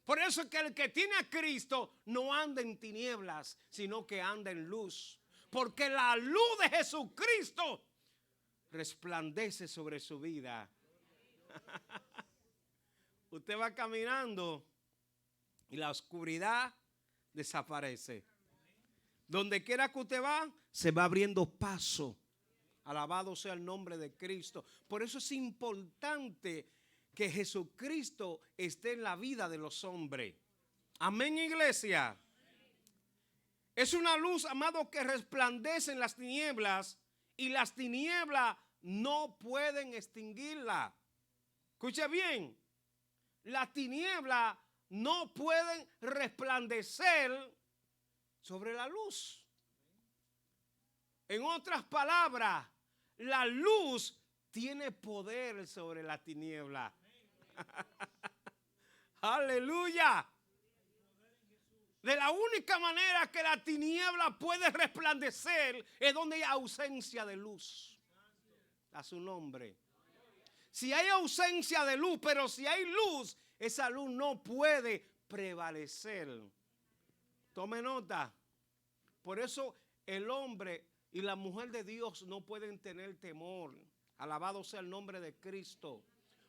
Por eso es que el que tiene a Cristo no anda en tinieblas, sino que anda en luz. Porque la luz de Jesucristo resplandece sobre su vida. Usted va caminando y la oscuridad desaparece. Donde quiera que usted va, se va abriendo paso. Alabado sea el nombre de Cristo. Por eso es importante que Jesucristo esté en la vida de los hombres. Amén, iglesia. Es una luz, amado, que resplandece en las tinieblas y las tinieblas no pueden extinguirla. Escuche bien, las tinieblas no pueden resplandecer sobre la luz. En otras palabras, la luz tiene poder sobre la tiniebla. Aleluya. De la única manera que la tiniebla puede resplandecer es donde hay ausencia de luz. A su nombre. Si hay ausencia de luz, pero si hay luz, esa luz no puede prevalecer. Tome nota. Por eso el hombre y la mujer de Dios no pueden tener temor. Alabado sea el nombre de Cristo.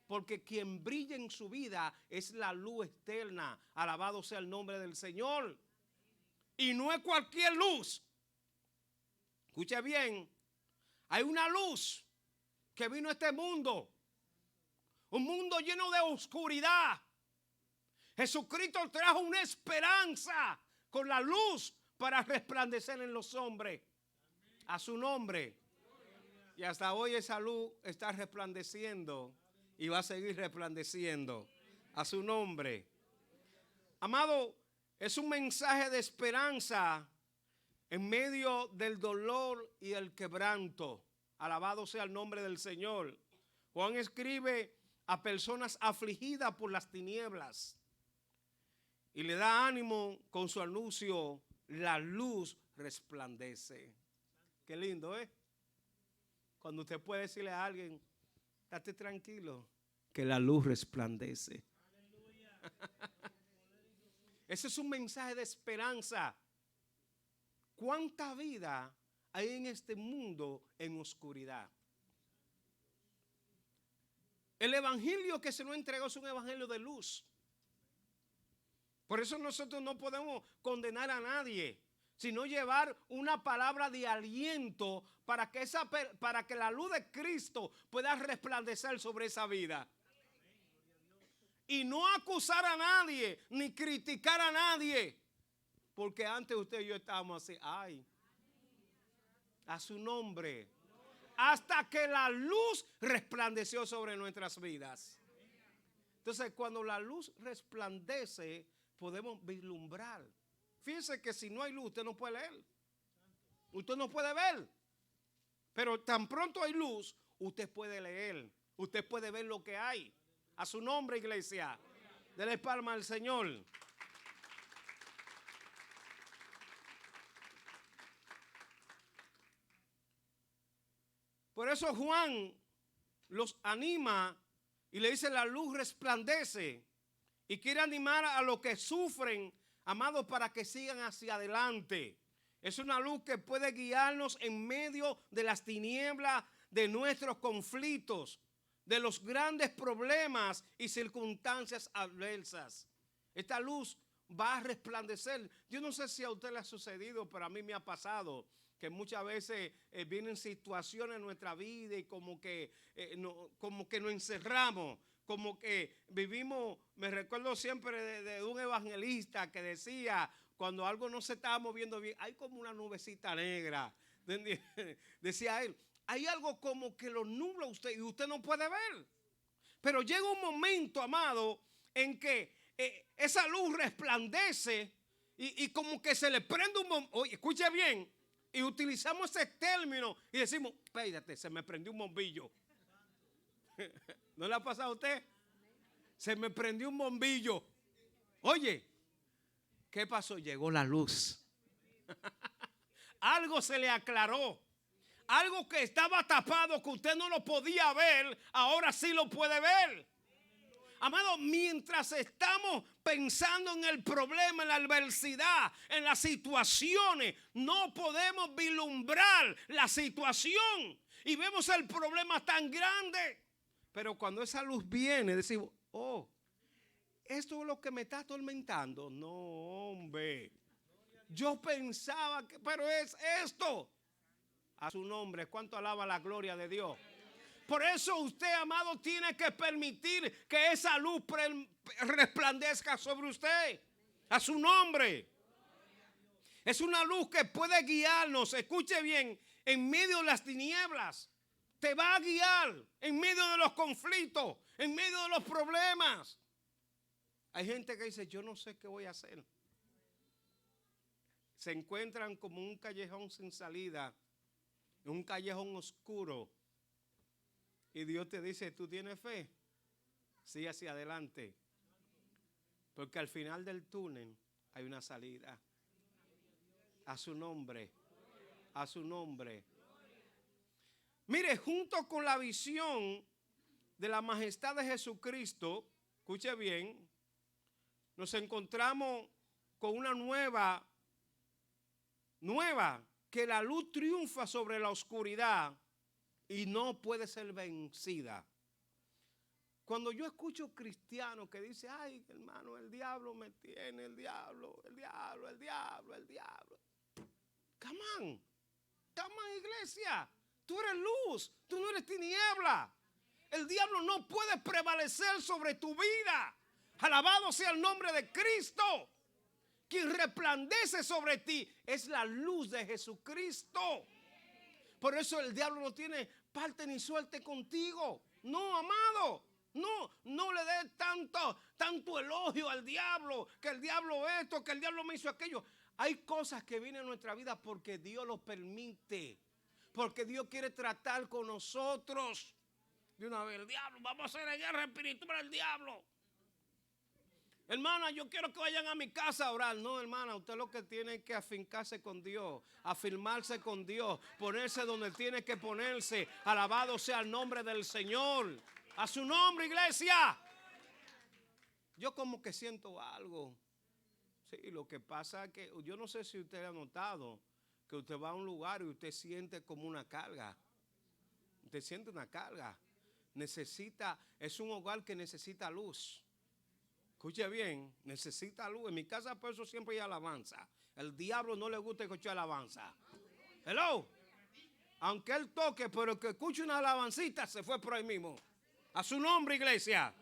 Porque quien brilla en su vida es la luz externa. Alabado sea el nombre del Señor. Y no es cualquier luz. Escuche bien. Hay una luz que vino a este mundo. Un mundo lleno de oscuridad. Jesucristo trajo una esperanza con la luz para resplandecer en los hombres. A su nombre. Y hasta hoy esa luz está resplandeciendo. Y va a seguir resplandeciendo a su nombre. Amado, es un mensaje de esperanza en medio del dolor y el quebranto. Alabado sea el nombre del Señor. Juan escribe a personas afligidas por las tinieblas. Y le da ánimo con su anuncio, la luz resplandece. Qué lindo, ¿eh? Cuando usted puede decirle a alguien, estate tranquilo, que la luz resplandece. Ese es un mensaje de esperanza. ¿Cuánta vida hay en este mundo en oscuridad? El evangelio que se nos entregó es un evangelio de luz. Por eso nosotros no podemos condenar a nadie, sino llevar una palabra de aliento para que la luz de Cristo pueda resplandecer sobre esa vida. Y no acusar a nadie, ni criticar a nadie. Porque antes usted y yo estábamos así, ay, a su nombre. Hasta que la luz resplandeció sobre nuestras vidas. Entonces, cuando la luz resplandece, podemos vislumbrar. Fíjense que si no hay luz, usted no puede leer. Usted no puede ver. Pero tan pronto hay luz, usted puede leer. Usted puede ver lo que hay. A su nombre, iglesia. Dele palma al Señor. Por eso Juan los anima y le dice: la luz resplandece. Y quiere animar a los que sufren, amados, para que sigan hacia adelante. Es una luz que puede guiarnos en medio de las tinieblas de nuestros conflictos, de los grandes problemas y circunstancias adversas. Esta luz va a resplandecer. Yo no sé si a usted le ha sucedido, pero a mí me ha pasado que muchas veces vienen situaciones en nuestra vida y como que nos encerramos. Como que vivimos, me recuerdo siempre de un evangelista que decía, cuando algo no se estaba moviendo bien, hay como una nubecita negra. Decía él, hay algo como que lo nubla usted y usted no puede ver. Pero llega un momento, amado, en que esa luz resplandece y como que se le prende un bombillo. Oye, escuche bien, y utilizamos ese término y decimos, espérate, se me prendió un bombillo. ¿No le ha pasado a usted? Se me prendió un bombillo. Oye, ¿qué pasó? Llegó la luz. Algo se le aclaró. Algo que estaba tapado, que usted no lo podía ver, ahora sí lo puede ver. Amado, mientras estamos pensando en el problema, en la adversidad, en las situaciones, no podemos vislumbrar la situación y vemos el problema tan grande. Pero cuando esa luz viene, decimos, oh, esto es lo que me está atormentando. No, hombre. Yo pensaba que, pero es esto. A su nombre, ¿cuánto alaba la gloria de Dios? Por eso usted, amado, tiene que permitir que esa luz resplandezca sobre usted. A su nombre. Es una luz que puede guiarnos, escuche bien, en medio de las tinieblas. Te va a guiar en medio de los conflictos, en medio de los problemas. Hay gente que dice, yo no sé qué voy a hacer. Se encuentran como un callejón sin salida, un callejón oscuro. Y Dios te dice, ¿tú tienes fe? Sí, hacia adelante. Porque al final del túnel hay una salida. A su nombre. A su nombre. Mire, junto con la visión de la majestad de Jesucristo, escuche bien, nos encontramos con una nueva, que la luz triunfa sobre la oscuridad y no puede ser vencida. Cuando yo escucho cristianos que dicen, ay, hermano, el diablo me tiene, el diablo. Come on, iglesia. Tú eres luz, tú no eres tiniebla. El diablo no puede prevalecer sobre tu vida. Alabado sea el nombre de Cristo. Quien resplandece sobre ti es la luz de Jesucristo. Por eso el diablo no tiene parte ni suerte contigo. No, amado. No le dé tanto elogio al diablo. Que el diablo esto, que el diablo me hizo aquello. Hay cosas que vienen a nuestra vida porque Dios lo permite. Porque Dios quiere tratar con nosotros. De una vez, el diablo, vamos a hacer la guerra espiritual al diablo. Hermana, yo quiero que vayan a mi casa a orar. No, hermana, usted lo que tiene es que afincarse con Dios, afirmarse con Dios, ponerse donde tiene que ponerse. Alabado sea el nombre del Señor. A su nombre, iglesia. Yo como que siento algo. Sí, lo que pasa es que yo no sé si usted ha notado que usted va a un lugar y usted siente como una carga. Usted siente una carga. Es un hogar que necesita luz. Escuche bien, necesita luz. En mi casa por eso siempre hay alabanza. El diablo no le gusta escuchar alabanza. Hello. Aunque él toque, pero que escuche una alabancita, se fue por ahí mismo. A su nombre, iglesia.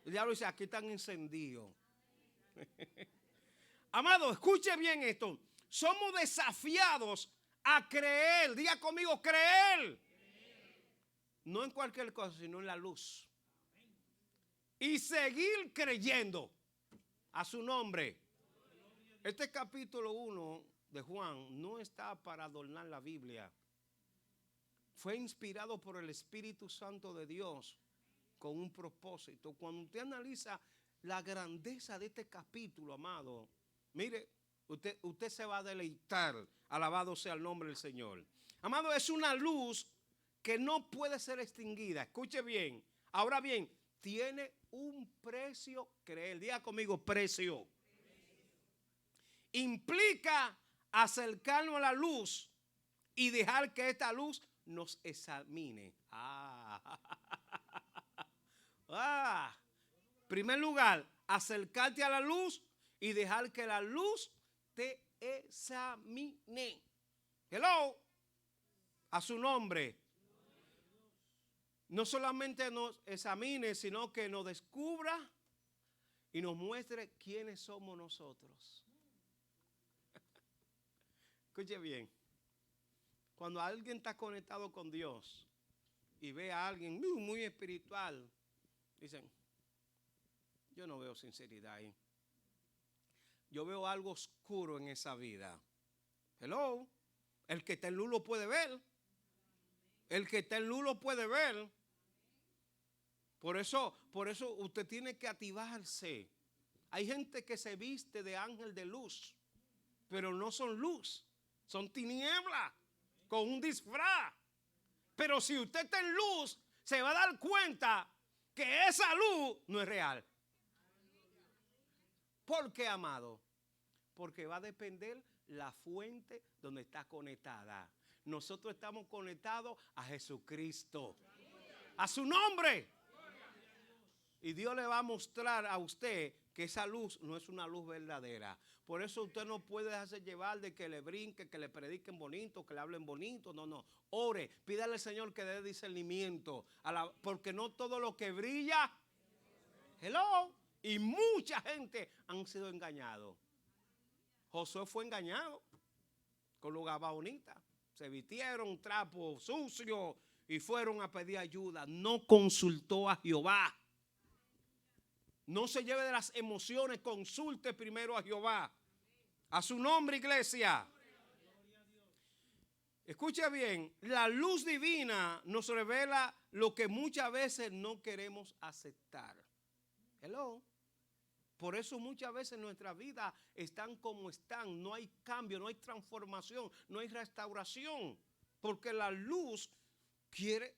El diablo dice, aquí están encendidos. Amado, escuche bien esto. Somos desafiados a creer. Diga conmigo, creer. No en cualquier cosa, sino en la luz. Y seguir creyendo. A su nombre. Este capítulo 1 de Juan no está para adornar la Biblia. Fue inspirado por el Espíritu Santo de Dios con un propósito. Cuando usted analiza la grandeza de este capítulo, amado, mire, usted se va a deleitar. Alabado sea el nombre del Señor. Amado, es una luz que no puede ser extinguida. Escuche bien. Ahora bien, tiene un precio creer. Diga conmigo, precio. Implica acercarnos a la luz y dejar que esta luz nos examine. Primer lugar, acercarte a la luz y dejar que la luz te examine. Hello. A su nombre. No solamente nos examine, sino que nos descubra y nos muestre quiénes somos nosotros. Escuche bien. Cuando alguien está conectado con Dios y ve a alguien muy espiritual, dicen, yo no veo sinceridad ahí. Yo veo algo oscuro en esa vida. Hello. El que está en luz lo puede ver. El que está en luz lo puede ver. Por eso usted tiene que activarse. Hay gente que se viste de ángel de luz, pero no son luz, son tinieblas con un disfraz. Pero si usted está en luz, se va a dar cuenta que esa luz no es real. ¿Por qué, amado? Porque va a depender la fuente donde está conectada. Nosotros estamos conectados a Jesucristo. A su nombre. Y Dios le va a mostrar a usted que esa luz no es una luz verdadera. Por eso usted no puede dejarse llevar de que le brinquen, que le prediquen bonito, que le hablen bonito. No. Ore, pídale al Señor que dé discernimiento. Porque no todo lo que brilla, hello, y mucha gente han sido engañados. Josué fue engañado con lugar bonita. Se vistieron trapos sucios y fueron a pedir ayuda. No consultó a Jehová. No se lleve de las emociones, consulte primero a Jehová. A su nombre, iglesia. Escuche bien, la luz divina nos revela lo que muchas veces no queremos aceptar. Hello. Por eso muchas veces nuestras vidas están como están. No hay cambio, no hay transformación, no hay restauración. Porque la luz quiere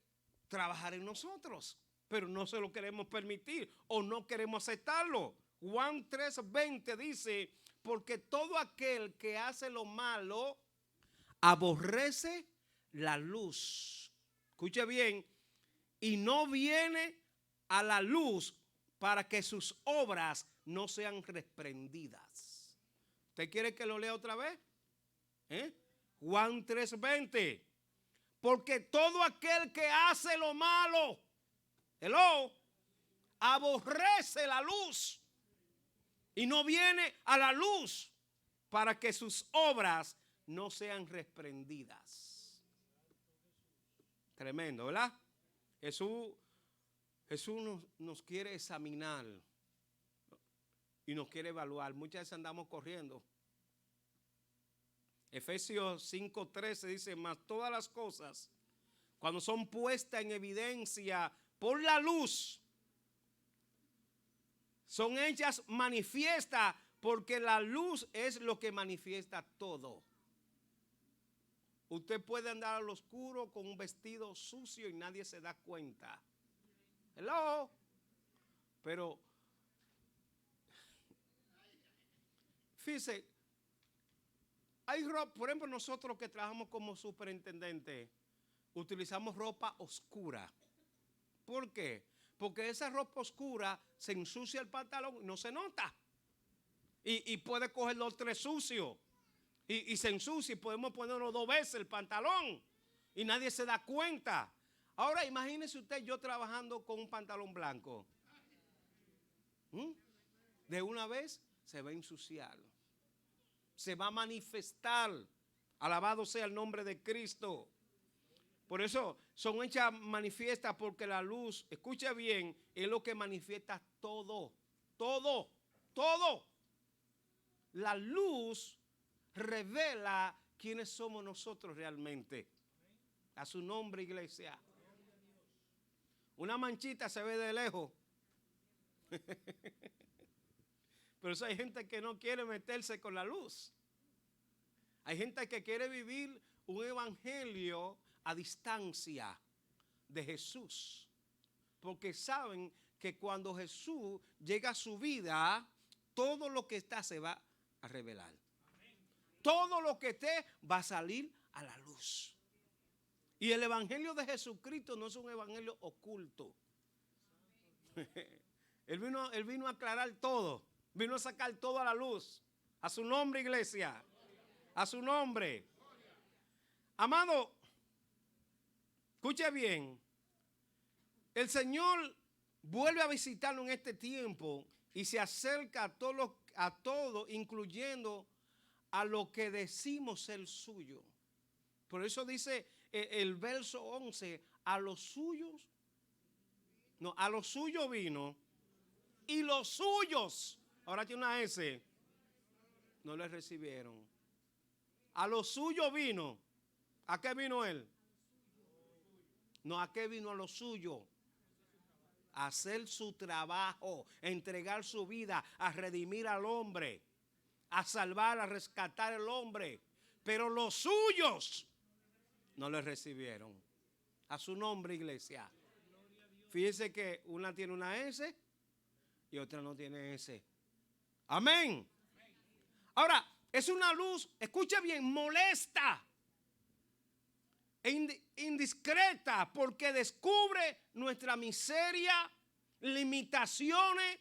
trabajar en nosotros, pero no se lo queremos permitir o no queremos aceptarlo. Juan 3:20 dice, porque todo aquel que hace lo malo aborrece la luz. Escuche bien, y no viene a la luz para que sus obras no sean reprendidas. ¿Usted quiere que lo lea otra vez? Juan 3:20. Porque todo aquel que hace lo malo, hello, aborrece la luz y no viene a la luz para que sus obras no sean reprendidas. Tremendo, ¿verdad? Jesús nos quiere examinar y nos quiere evaluar. Muchas veces andamos corriendo. Efesios 5:13 dice, mas todas las cosas, cuando son puestas en evidencia por la luz, son hechas manifiestas, porque la luz es lo que manifiesta todo. Usted puede andar al oscuro con un vestido sucio y nadie se da cuenta. Hello. Pero, fíjese, hay ropa, por ejemplo, nosotros que trabajamos como superintendente, utilizamos ropa oscura. ¿Por qué? Porque esa ropa oscura se ensucia el pantalón y no se nota. Y puede coger 2 o 3 sucios. Y se ensucia y podemos ponerlo 2 veces el pantalón. Y nadie se da cuenta. Ahora imagínese usted yo trabajando con un pantalón blanco. De una vez se va a ensuciar. Se va a manifestar. Alabado sea el nombre de Cristo. Por eso son hechas manifiestas porque la luz, escucha bien, es lo que manifiesta todo. Todo. Todo. La luz revela quiénes somos nosotros realmente. A su nombre, iglesia. Una manchita se ve de lejos. Pero eso hay gente que no quiere meterse con la luz. Hay gente que quiere vivir un evangelio a distancia de Jesús. Porque saben que cuando Jesús llega a su vida, todo lo que está se va a revelar. Todo lo que esté va a salir a la luz. Y el evangelio de Jesucristo no es un evangelio oculto. Él vino a aclarar todo. Vino a sacar todo a la luz. A su nombre, iglesia. A su nombre. Amado, escuche bien. El Señor vuelve a visitarlo en este tiempo y se acerca a todo, incluyendo a lo que decimos ser suyo. Por eso dice el verso 11, a los suyos vino y los suyos, ahora tiene una S, no le recibieron. A los suyos vino. ¿A qué vino él? No, ¿a qué vino? A lo suyo. A hacer su trabajo, a entregar su vida, a redimir al hombre, a salvar, a rescatar al hombre. Pero los suyos no le recibieron. A su nombre, iglesia. Fíjense que una tiene una S y otra no tiene S. Amén. Ahora, es una luz, escucha bien, molesta e indiscreta, porque descubre nuestra miseria, limitaciones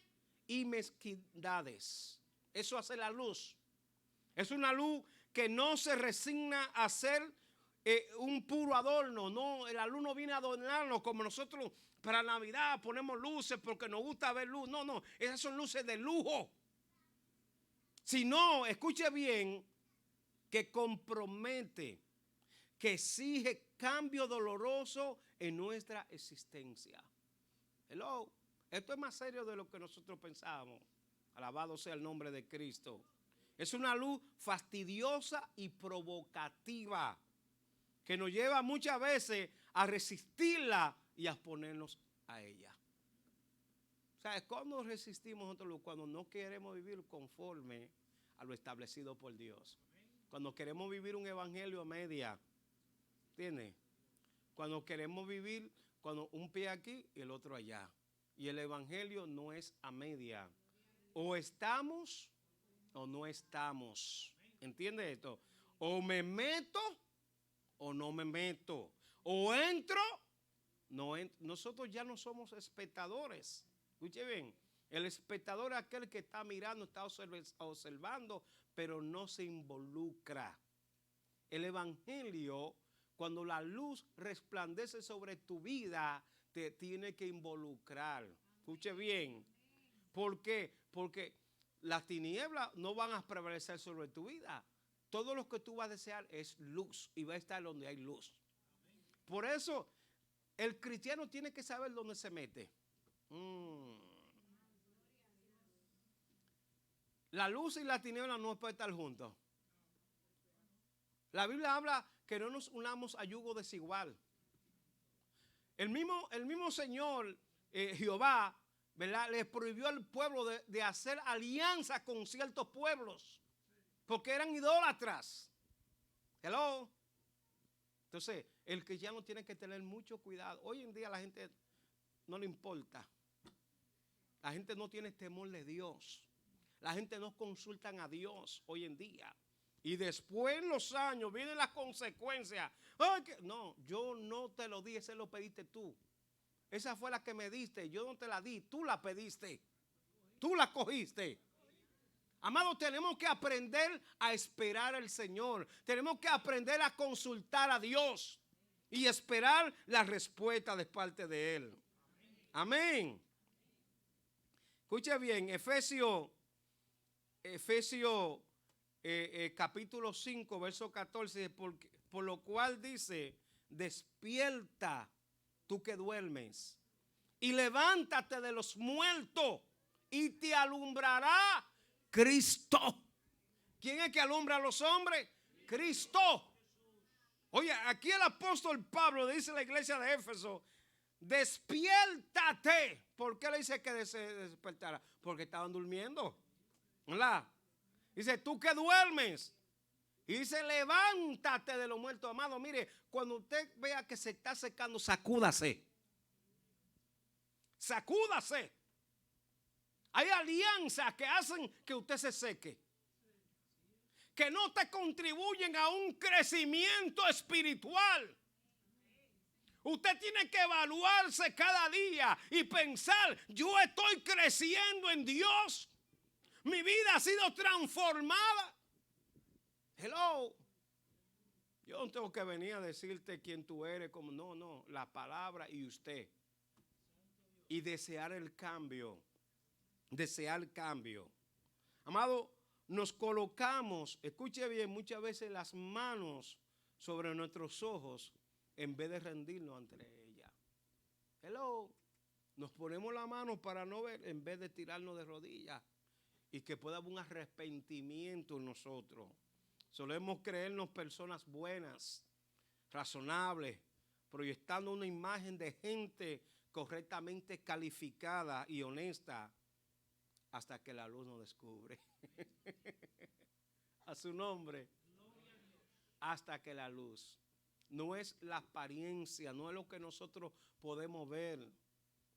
y mezquindades. Eso hace la luz. Es una luz que no se resigna a ser un puro adorno. No, la luz no viene a adornarnos como nosotros para Navidad ponemos luces porque nos gusta ver luz. No, no, esas son luces de lujo. Si no, escuche bien, que compromete, que exige cambio doloroso en nuestra existencia. Hello, esto es más serio de lo que nosotros pensábamos. Alabado sea el nombre de Cristo. Es una luz fastidiosa y provocativa que nos lleva muchas veces a resistirla y a exponernos a ella. ¿Sabes cómo resistimos nosotros? Cuando no queremos vivir conforme a lo establecido por Dios. Cuando queremos vivir un evangelio a media. ¿Entiendes? Cuando queremos vivir cuando un pie aquí y el otro allá. Y el evangelio no es a media. O estamos o no estamos. ¿Entiendes esto? O me meto o no me meto. O entro, no entro. Nosotros ya no somos espectadores. Escuche bien. El espectador es aquel que está mirando, está observando, pero no se involucra. El evangelio, cuando la luz resplandece sobre tu vida, te tiene que involucrar. Escuche bien. ¿Por qué? Porque las tinieblas no van a prevalecer sobre tu vida. Todo lo que tú vas a desear es luz y va a estar donde hay luz. Por eso, el cristiano tiene que saber dónde se mete. La luz y la tiniebla no pueden estar juntos. La Biblia habla que no nos unamos a yugo desigual. El mismo Señor, Jehová, ¿verdad?, les prohibió al pueblo de hacer alianza con ciertos pueblos porque eran idólatras. Hello. Entonces, el cristiano tiene que tener mucho cuidado. Hoy en día la gente no le importa. La gente no tiene temor de Dios. La gente no consulta a Dios hoy en día. Y después en los años vienen las consecuencias. Ay, no, yo no te lo di, ese lo pediste tú. Esa fue la que me diste, yo no te la di, tú la pediste. Tú la cogiste. Amados, tenemos que aprender a esperar al Señor. Tenemos que aprender a consultar a Dios y esperar la respuesta de parte de Él. Amén. Escuche bien, Efesios capítulo 5, verso 14, por lo cual dice, despierta tú que duermes y levántate de los muertos y te alumbrará Cristo. ¿Quién es que alumbra a los hombres? Cristo. Oye, aquí el apóstol Pablo dice a la iglesia de Éfeso, despiértate. ¿Por qué le dice que se despertara? Porque estaban durmiendo. ¿Verdad? Dice, tú que duermes. Y dice, levántate de los muertos, amado. Mire, cuando usted vea que se está secando, sacúdase. Sacúdase. Hay alianzas que hacen que usted se seque, que no te contribuyen a un crecimiento espiritual. Usted tiene que evaluarse cada día y pensar, yo estoy creciendo en Dios. Mi vida ha sido transformada. Hello. Yo no tengo que venir a decirte quién tú eres, como no, la palabra y usted. Y desear el cambio. Desear cambio. Amado, nos colocamos, escuche bien, muchas veces las manos sobre nuestros ojos en vez de rendirnos ante ella. Hello. Nos ponemos la mano para no ver en vez de tirarnos de rodillas y que pueda haber un arrepentimiento en nosotros. Solemos creernos personas buenas, razonables, proyectando una imagen de gente correctamente calificada y honesta, hasta que la luz nos descubre. A su nombre. Hasta que la luz. No es la apariencia, no es lo que nosotros podemos ver.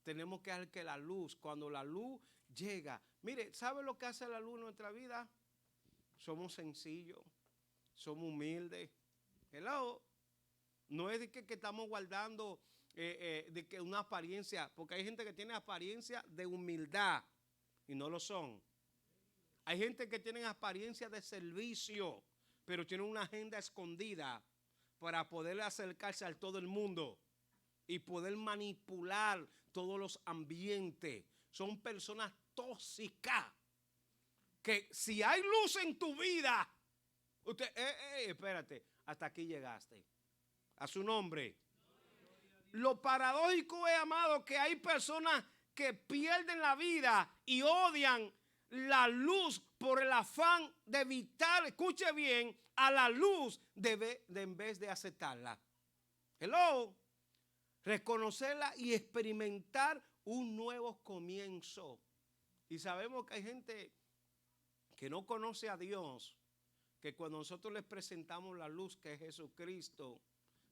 Tenemos que hacer que la luz, cuando la luz llega. Mire, ¿sabe lo que hace la luz en nuestra vida? Somos sencillos, somos humildes. Hello. No es de que estamos guardando de que una apariencia, porque hay gente que tiene apariencia de humildad. y no lo son. Hay gente que tiene apariencia de servicio, pero tiene una agenda escondida para poder acercarse a todo el mundo y poder manipular todos los ambientes. Son personas tóxicas que si hay luz en tu vida, usted, espérate, hasta aquí llegaste. A su nombre. Lo paradójico es, amado, que hay personas que pierden la vida y odian la luz por el afán de evitar, escuche bien, a la luz en vez de aceptarla. Hello. Reconocerla y experimentar un nuevo comienzo. Y sabemos que hay gente que no conoce a Dios, que cuando nosotros les presentamos la luz que es Jesucristo,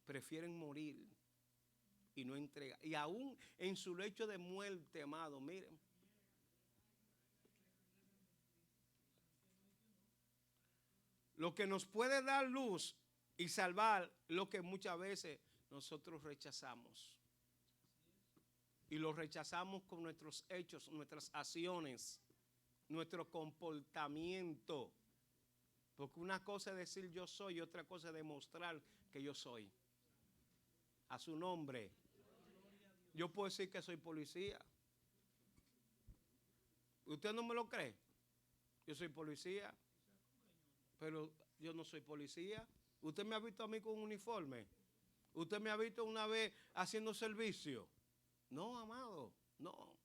prefieren morir y no entregar. Y aún en su lecho de muerte, amado, miren. Lo que nos puede dar luz y salvar, lo que muchas veces nosotros rechazamos. Y lo rechazamos con nuestros hechos, nuestras acciones, nuestro comportamiento. Porque una cosa es decir yo soy y otra cosa es demostrar que yo soy. A su nombre. Yo puedo decir que soy policía. ¿Usted no me lo cree? Yo soy policía. Pero yo no soy policía. ¿Usted me ha visto a mí con un uniforme? ¿Usted me ha visto una vez haciendo servicio? No, amado, no.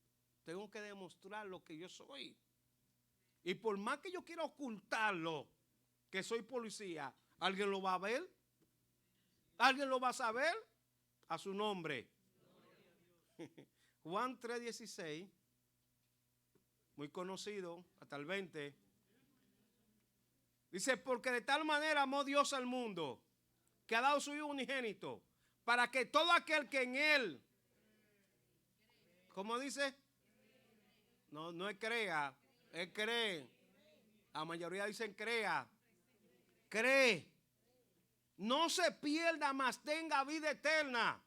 Tengo que demostrar lo que yo soy. Y por más que yo quiera ocultarlo, que soy policía, ¿alguien lo va a ver? ¿Alguien lo va a saber? A su nombre. Juan 3:16, muy conocido, hasta el 20. Dice, porque de tal manera amó Dios al mundo, que ha dado su Hijo unigénito, para que todo aquel que en Él, ¿cómo dice? No es crea, es cree. La mayoría dicen crea. Cree. No se pierda, mas tenga vida eterna.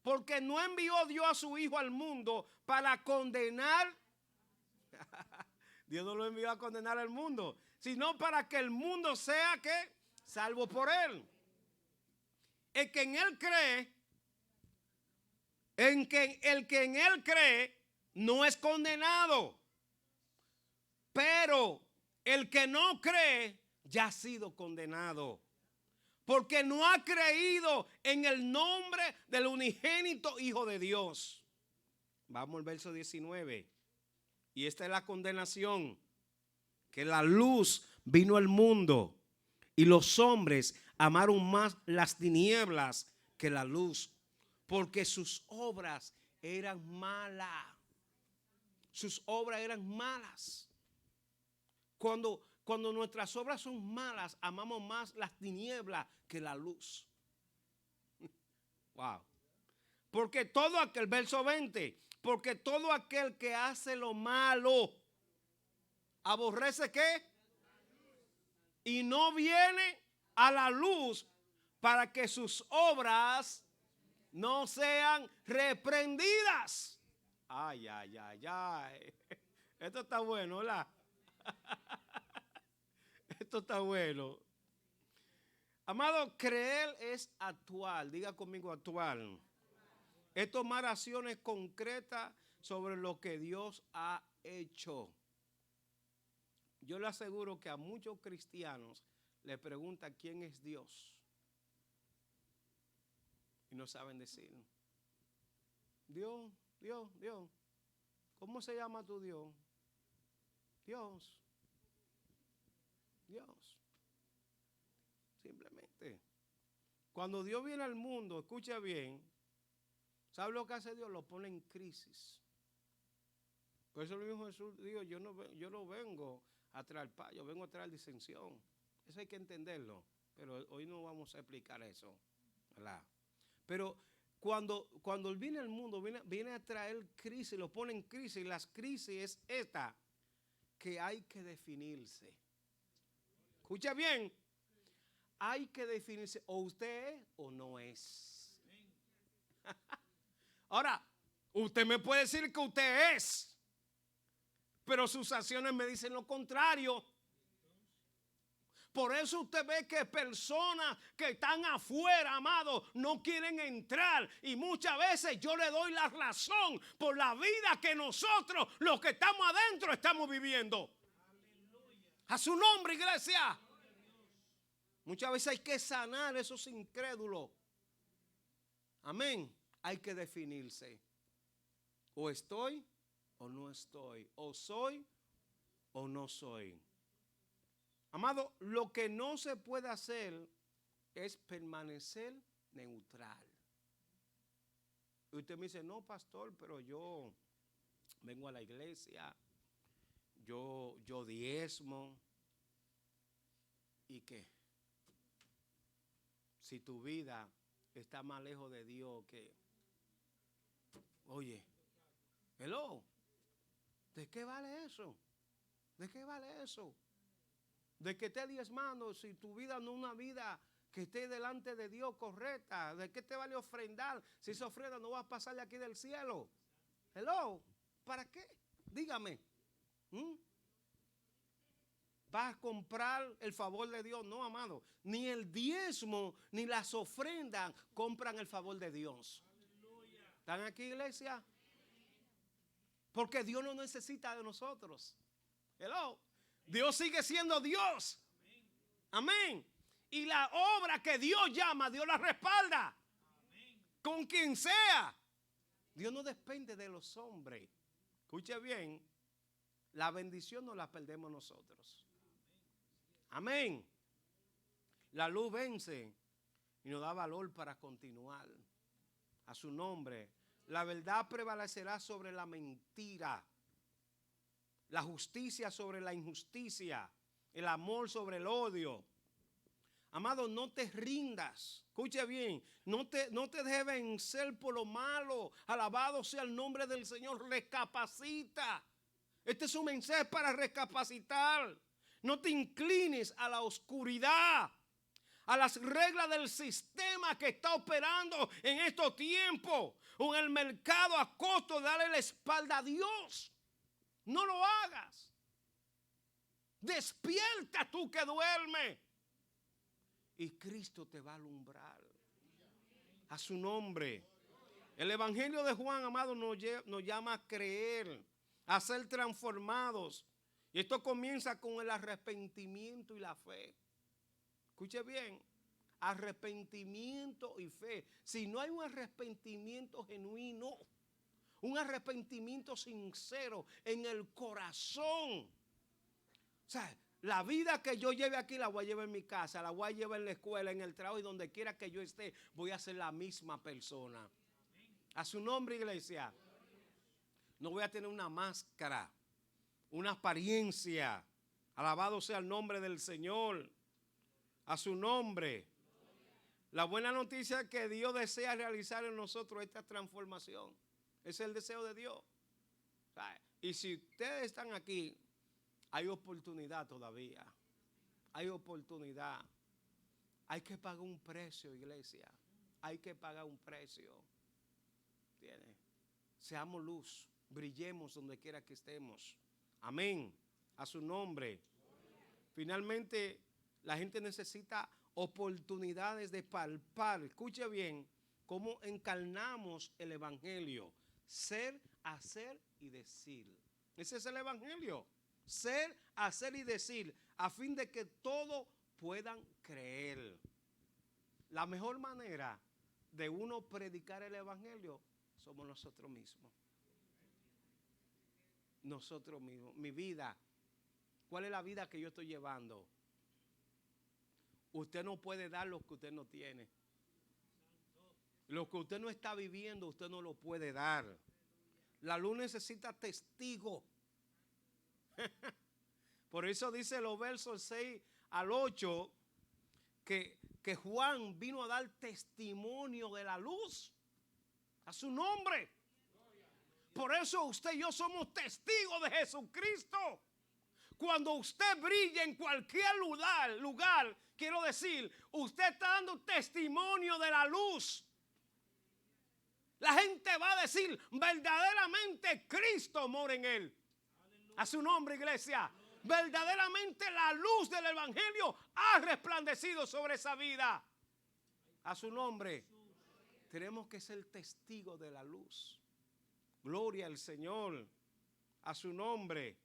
Porque no envió Dios a su Hijo al mundo para condenar. Dios no lo envió a condenar al mundo, sino para que el mundo sea que salvo por Él. El que en Él cree, el que en Él cree no es condenado. Pero el que no cree ya ha sido condenado. Porque no ha creído en el nombre del unigénito Hijo de Dios. Vamos al verso 19. Y esta es la condenación. Que la luz vino al mundo. Y los hombres amaron más las tinieblas que la luz. Porque sus obras eran malas. Sus obras eran malas. Cuando nuestras obras son malas, amamos más las tinieblas que la luz. Wow. Porque todo aquel, verso 20, porque todo aquel que hace lo malo, aborrece ¿qué? Y no viene a la luz para que sus obras no sean reprendidas. Ay, ay, ay, ay. Esto está bueno, ¿verdad? Esto está bueno. Amado, creer es actuar. Diga conmigo actuar. Es tomar acciones concretas sobre lo que Dios ha hecho. Yo le aseguro que a muchos cristianos le preguntan quién es Dios. Y no saben decir. Dios. ¿Cómo se llama tu Dios? Dios. Simplemente. Cuando Dios viene al mundo, escucha bien, ¿sabe lo que hace Dios? Lo pone en crisis. Por eso el mismo Jesús dijo, yo no vengo a traer paz, yo vengo a traer disensión. Eso hay que entenderlo, pero hoy no vamos a explicar eso, ¿verdad? Pero cuando Él viene al mundo, viene a traer crisis, lo pone en crisis, y las crisis es esta, que hay que definirse. Escucha bien, hay que definirse, o usted es o no es. Ahora, usted me puede decir que usted es, pero sus acciones me dicen lo contrario. Por eso usted ve que personas que están afuera, amado, no quieren entrar. Y muchas veces yo le doy la razón por la vida que nosotros, los que estamos adentro, estamos viviendo. A su nombre, iglesia. Muchas veces hay que sanar esos incrédulos. Amén. Hay que definirse. O estoy o no estoy. O soy o no soy. Amado, lo que no se puede hacer es permanecer neutral. Y usted me dice, no, pastor, pero yo vengo a la iglesia, yo diezmo. ¿Y qué? Si tu vida está más lejos de Dios que... Oye, hello, ¿de qué vale eso? ¿De qué vale eso? De que esté diezmando si tu vida no es una vida que esté delante de Dios correcta. ¿De qué te vale ofrendar si esa ofrenda no va a pasar de aquí del cielo? Hello, ¿para qué? Dígame. ¿Vas a comprar el favor de Dios? No, amado. Ni el diezmo ni las ofrendas compran el favor de Dios. ¿Están aquí, iglesia? Porque Dios no necesita de nosotros. Hello. Dios sigue siendo Dios. Amén. Y la obra que Dios llama, Dios la respalda. Con quien sea. Dios no depende de los hombres. Escuche bien. La bendición no la perdemos nosotros. Amén. La luz vence y nos da valor para continuar. A su nombre. La verdad prevalecerá sobre la mentira. La justicia sobre la injusticia. El amor sobre el odio. Amado, no te rindas. Escuche bien. No te dejes vencer por lo malo. Alabado sea el nombre del Señor. Recapacita. Este es un mensaje para recapacitar. No te inclines a la oscuridad, a las reglas del sistema que está operando en estos tiempos. O en el mercado a costo de darle la espalda a Dios. No lo hagas. Despierta tú que duermes. Y Cristo te va a alumbrar. A su nombre. El Evangelio de Juan, amado, nos llama a creer, a ser transformados. Y esto comienza con el arrepentimiento y la fe. Escuche bien. Arrepentimiento y fe. Si no hay un arrepentimiento genuino, un arrepentimiento sincero en el corazón. O sea, la vida que yo lleve aquí la voy a llevar en mi casa, la voy a llevar en la escuela, en el trabajo y donde quiera que yo esté, voy a ser la misma persona. A su nombre, iglesia. No voy a tener una máscara, una apariencia. Alabado sea el nombre del Señor. A su nombre. La buena noticia es que Dios desea realizar en nosotros esta transformación. Ese es el deseo de Dios. Y si ustedes están aquí, hay oportunidad todavía. Hay oportunidad. Hay que pagar un precio, iglesia. Hay que pagar un precio. ¿Entiendes? Seamos luz. Brillemos donde quiera que estemos. Amén. A su nombre. Finalmente, la gente necesita oportunidades de palpar. Escuche bien cómo encarnamos el evangelio. Ser, hacer y decir. Ese es el evangelio. Ser, hacer y decir, a fin de que todos puedan creer. La mejor manera de uno predicar el evangelio somos nosotros mismos. Nosotros mismos. Mi vida. ¿Cuál es la vida que yo estoy llevando? Usted no puede dar lo que usted no tiene. Lo que usted no está viviendo, usted no lo puede dar. La luz necesita testigo. Por eso dice los versos 6 al 8 que Juan vino a dar testimonio de la luz. A su nombre. Por eso usted y yo somos testigos de Jesucristo. Cuando usted brilla en cualquier lugar, quiero decir, usted está dando testimonio de la luz. La gente va a decir, verdaderamente Cristo mora en él. A su nombre, iglesia. Verdaderamente la luz del evangelio ha resplandecido sobre esa vida. A su nombre. Tenemos que ser testigos de la luz. Gloria al Señor. A su nombre.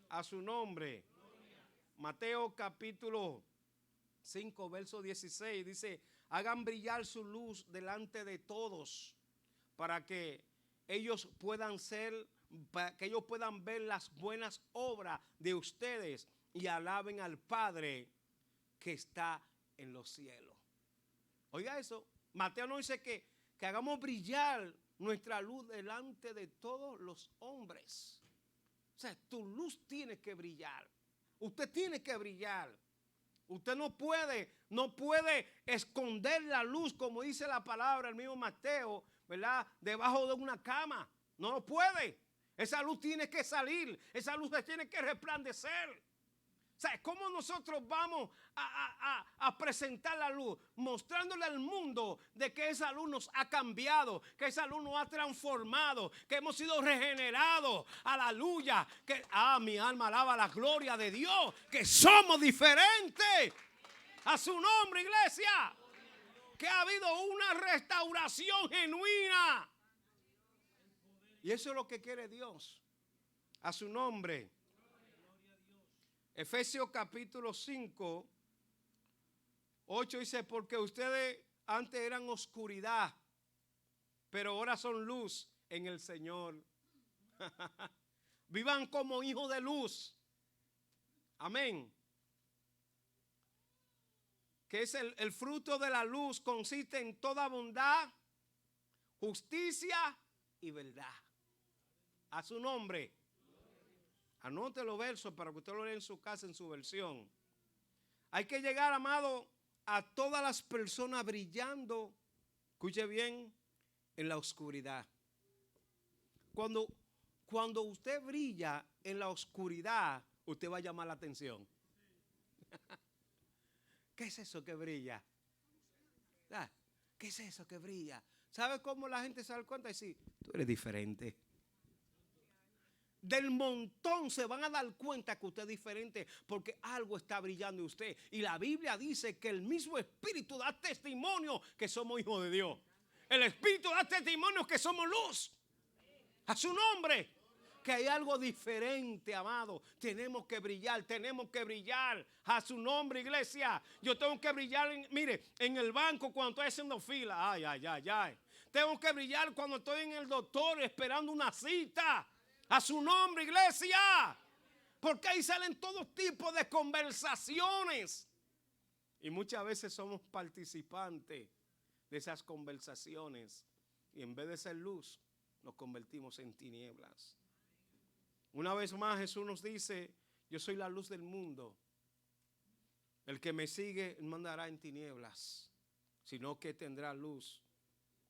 A su nombre. Mateo capítulo 5, verso 16 dice: hagan brillar su luz delante de todos para que ellos puedan ver las buenas obras de ustedes y alaben al Padre que está en los cielos. Oiga eso, Mateo nos dice que hagamos brillar nuestra luz delante de todos los hombres. O sea, tu luz tiene que brillar. Usted tiene que brillar. Usted no puede esconder la luz, como dice la palabra, el mismo Mateo, ¿verdad? Debajo de una cama. No lo puede. Esa luz tiene que salir. Esa luz tiene que resplandecer. O sea, ¿cómo nosotros vamos a presentar la luz? Mostrándole al mundo de que esa luz nos ha cambiado, que esa luz nos ha transformado, que hemos sido regenerados. Aleluya. Que, mi alma alaba la gloria de Dios, que somos diferentes. A su nombre, iglesia. Que ha habido una restauración genuina. Y eso es lo que quiere Dios. A su nombre. Efesios capítulo 5, 8 dice: porque ustedes antes eran oscuridad, pero ahora son luz en el Señor. Vivan como hijos de luz. Amén. Que es el fruto de la luz, consiste en toda bondad, justicia y verdad. A su nombre. Anote los versos para que usted lo lea en su casa, en su versión. Hay que llegar, amado, a todas las personas brillando, escuche bien, en la oscuridad. Cuando usted brilla en la oscuridad, usted va a llamar la atención. ¿Qué es eso que brilla? ¿Qué es eso que brilla? ¿Sabe cómo la gente se da cuenta? Y dice: tú eres diferente. Del montón se van a dar cuenta que usted es diferente porque algo está brillando en usted. Y la Biblia dice que el mismo Espíritu da testimonio que somos hijos de Dios. El Espíritu da testimonio que somos luz. A su nombre. Que hay algo diferente, amado. Tenemos que brillar, a su nombre, iglesia. Yo tengo que brillar, en el banco cuando estoy haciendo fila. Ay. Tengo que brillar cuando estoy en el doctor esperando una cita. A su nombre, iglesia. Porque ahí salen todo tipo de conversaciones. Y muchas veces somos participantes de esas conversaciones. Y en vez de ser luz, nos convertimos en tinieblas. Una vez más Jesús nos dice: yo soy la luz del mundo. El que me sigue no andará en tinieblas, sino que tendrá luz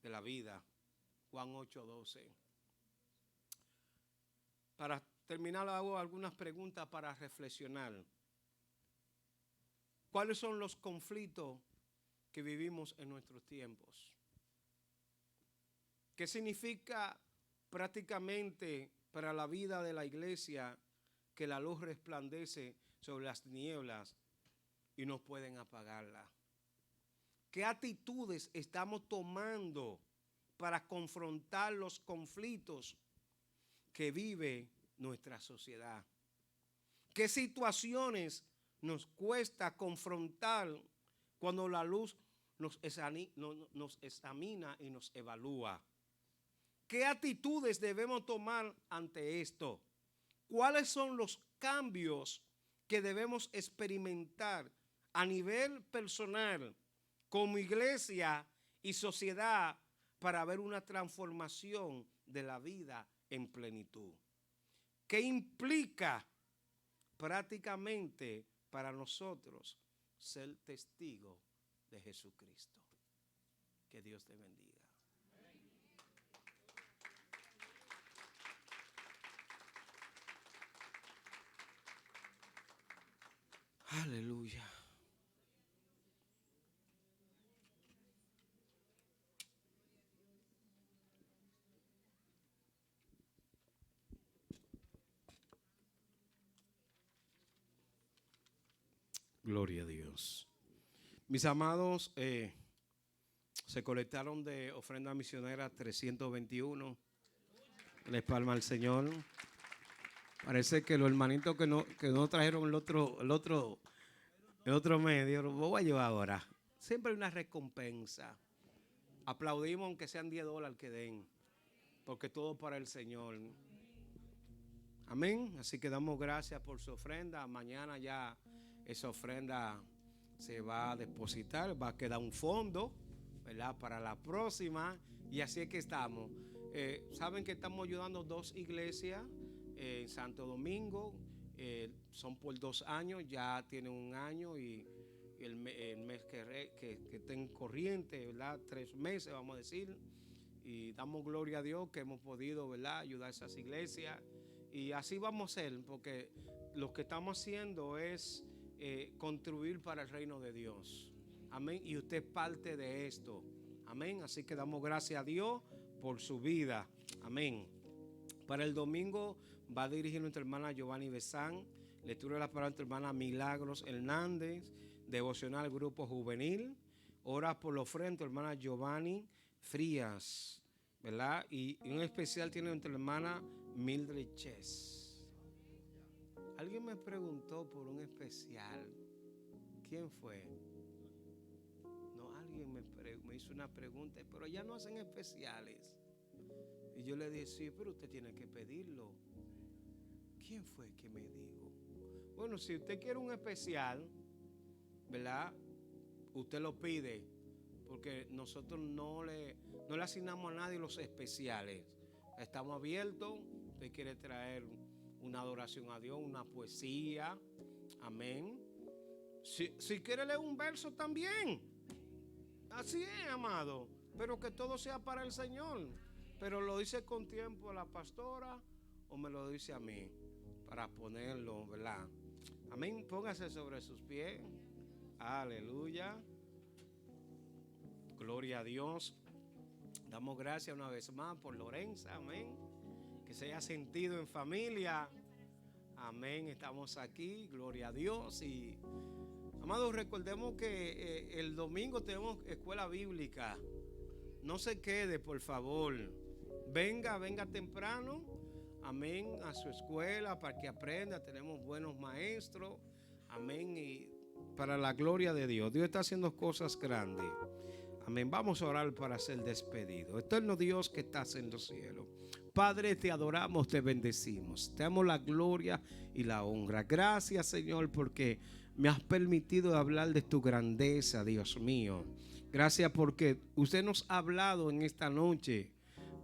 de la vida. Juan 8:12. Para terminar, hago algunas preguntas para reflexionar. ¿Cuáles son los conflictos que vivimos en nuestros tiempos? ¿Qué significa prácticamente para la vida de la iglesia que la luz resplandece sobre las tinieblas y no pueden apagarla? ¿Qué actitudes estamos tomando para confrontar los conflictos que vive nuestra sociedad? ¿Qué situaciones nos cuesta confrontar cuando la luz nos examina y nos evalúa? ¿Qué actitudes debemos tomar ante esto? ¿Cuáles son los cambios que debemos experimentar a nivel personal, como iglesia y sociedad, para ver una transformación de la vida en plenitud? ¿Qué implica prácticamente para nosotros ser testigos de Jesucristo? Que Dios te bendiga. Aleluya. Gloria a Dios. Mis amados, se colectaron de ofrenda misionera 321. Les palma al Señor. Parece que los hermanitos que no trajeron el otro medio, lo voy a llevar ahora. Siempre hay una recompensa. Aplaudimos aunque sean $10 que den, porque todo para el Señor. Amén. Así que damos gracias por su ofrenda. Mañana ya esa ofrenda se va a depositar, va a quedar un fondo, ¿verdad?, para la próxima. Y así es que estamos. Saben que estamos ayudando 2 iglesias en Santo Domingo. Son por 2 años, ya tienen 1 año y el mes que estén corriente, ¿verdad?, 3 meses, vamos a decir. Y damos gloria a Dios que hemos podido, ¿verdad?, ayudar a esas iglesias. Y así vamos a ser, porque lo que estamos haciendo es contribuir para el reino de Dios. Amén. Y usted es parte de esto. Amén. Así que damos gracias a Dios por su vida. Amén. Para el domingo va a dirigir nuestra hermana Giovanni Besán. Lectura de la palabra de nuestra hermana Milagros Hernández. Devocional Grupo Juvenil. Ora por los frentes, hermana Giovanni Frías, ¿verdad? Y un especial tiene nuestra hermana Mildred Chess. Alguien me preguntó por un especial. ¿Quién fue? No, alguien me hizo una pregunta, pero ya no hacen especiales. Y yo le dije, sí, pero usted tiene que pedirlo. ¿Quién fue que me dijo? Bueno, si usted quiere un especial, ¿verdad?, usted lo pide, porque nosotros no le asignamos a nadie los especiales. Estamos abiertos. Usted quiere traer una adoración a Dios, una poesía, amén. Si quiere leer un verso también, así es, amado, pero que todo sea para el Señor. Pero lo dice con tiempo a la pastora o me lo dice a mí para ponerlo, ¿verdad? Amén. Póngase sobre sus pies. Aleluya. Gloria a Dios. Damos gracias una vez más por Lorenza, amén. Que se haya sentido en familia. Amén. Estamos aquí, gloria a Dios. Y amados, recordemos que el domingo tenemos escuela bíblica. No se quede, por favor. Venga temprano. Amén. A su escuela para que aprenda. Tenemos buenos maestros. Amén. Y para la gloria de Dios. Dios está haciendo cosas grandes. Amén. Vamos a orar para ser despedidos. Eterno Dios que estás en los cielos. Padre, te adoramos, te bendecimos. Te damos la gloria y la honra. Gracias, Señor, porque me has permitido hablar de tu grandeza, Dios mío. Gracias porque usted nos ha hablado en esta noche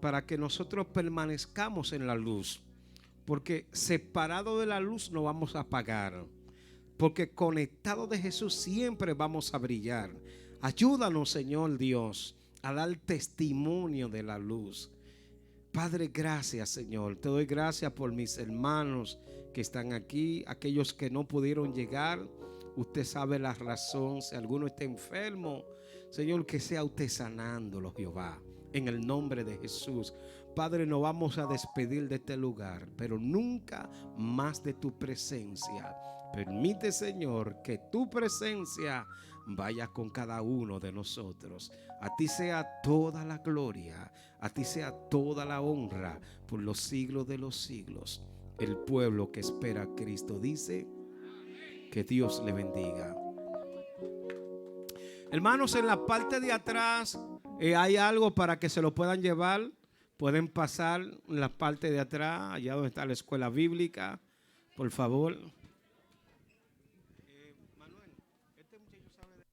para que nosotros permanezcamos en la luz. Porque separado de la luz no vamos a apagar. Porque conectado de Jesús siempre vamos a brillar. Ayúdanos, Señor Dios, a dar testimonio de la luz. Padre, gracias, Señor. Te doy gracias por mis hermanos que están aquí, aquellos que no pudieron llegar. Usted sabe la razón. Si alguno está enfermo, Señor, que sea usted sanándolo, Jehová, en el nombre de Jesús. Padre, nos vamos a despedir de este lugar, pero nunca más de tu presencia. Permite, Señor, que tu presencia vaya con cada uno de nosotros. A ti sea toda la gloria, a ti sea toda la honra por los siglos de los siglos. El pueblo que espera a Cristo dice que Dios le bendiga. Hermanos, en la parte de atrás hay algo para que se lo puedan llevar. Pueden pasar en la parte de atrás, allá donde está la escuela bíblica, por favor. Manuel, este muchacho sabe de...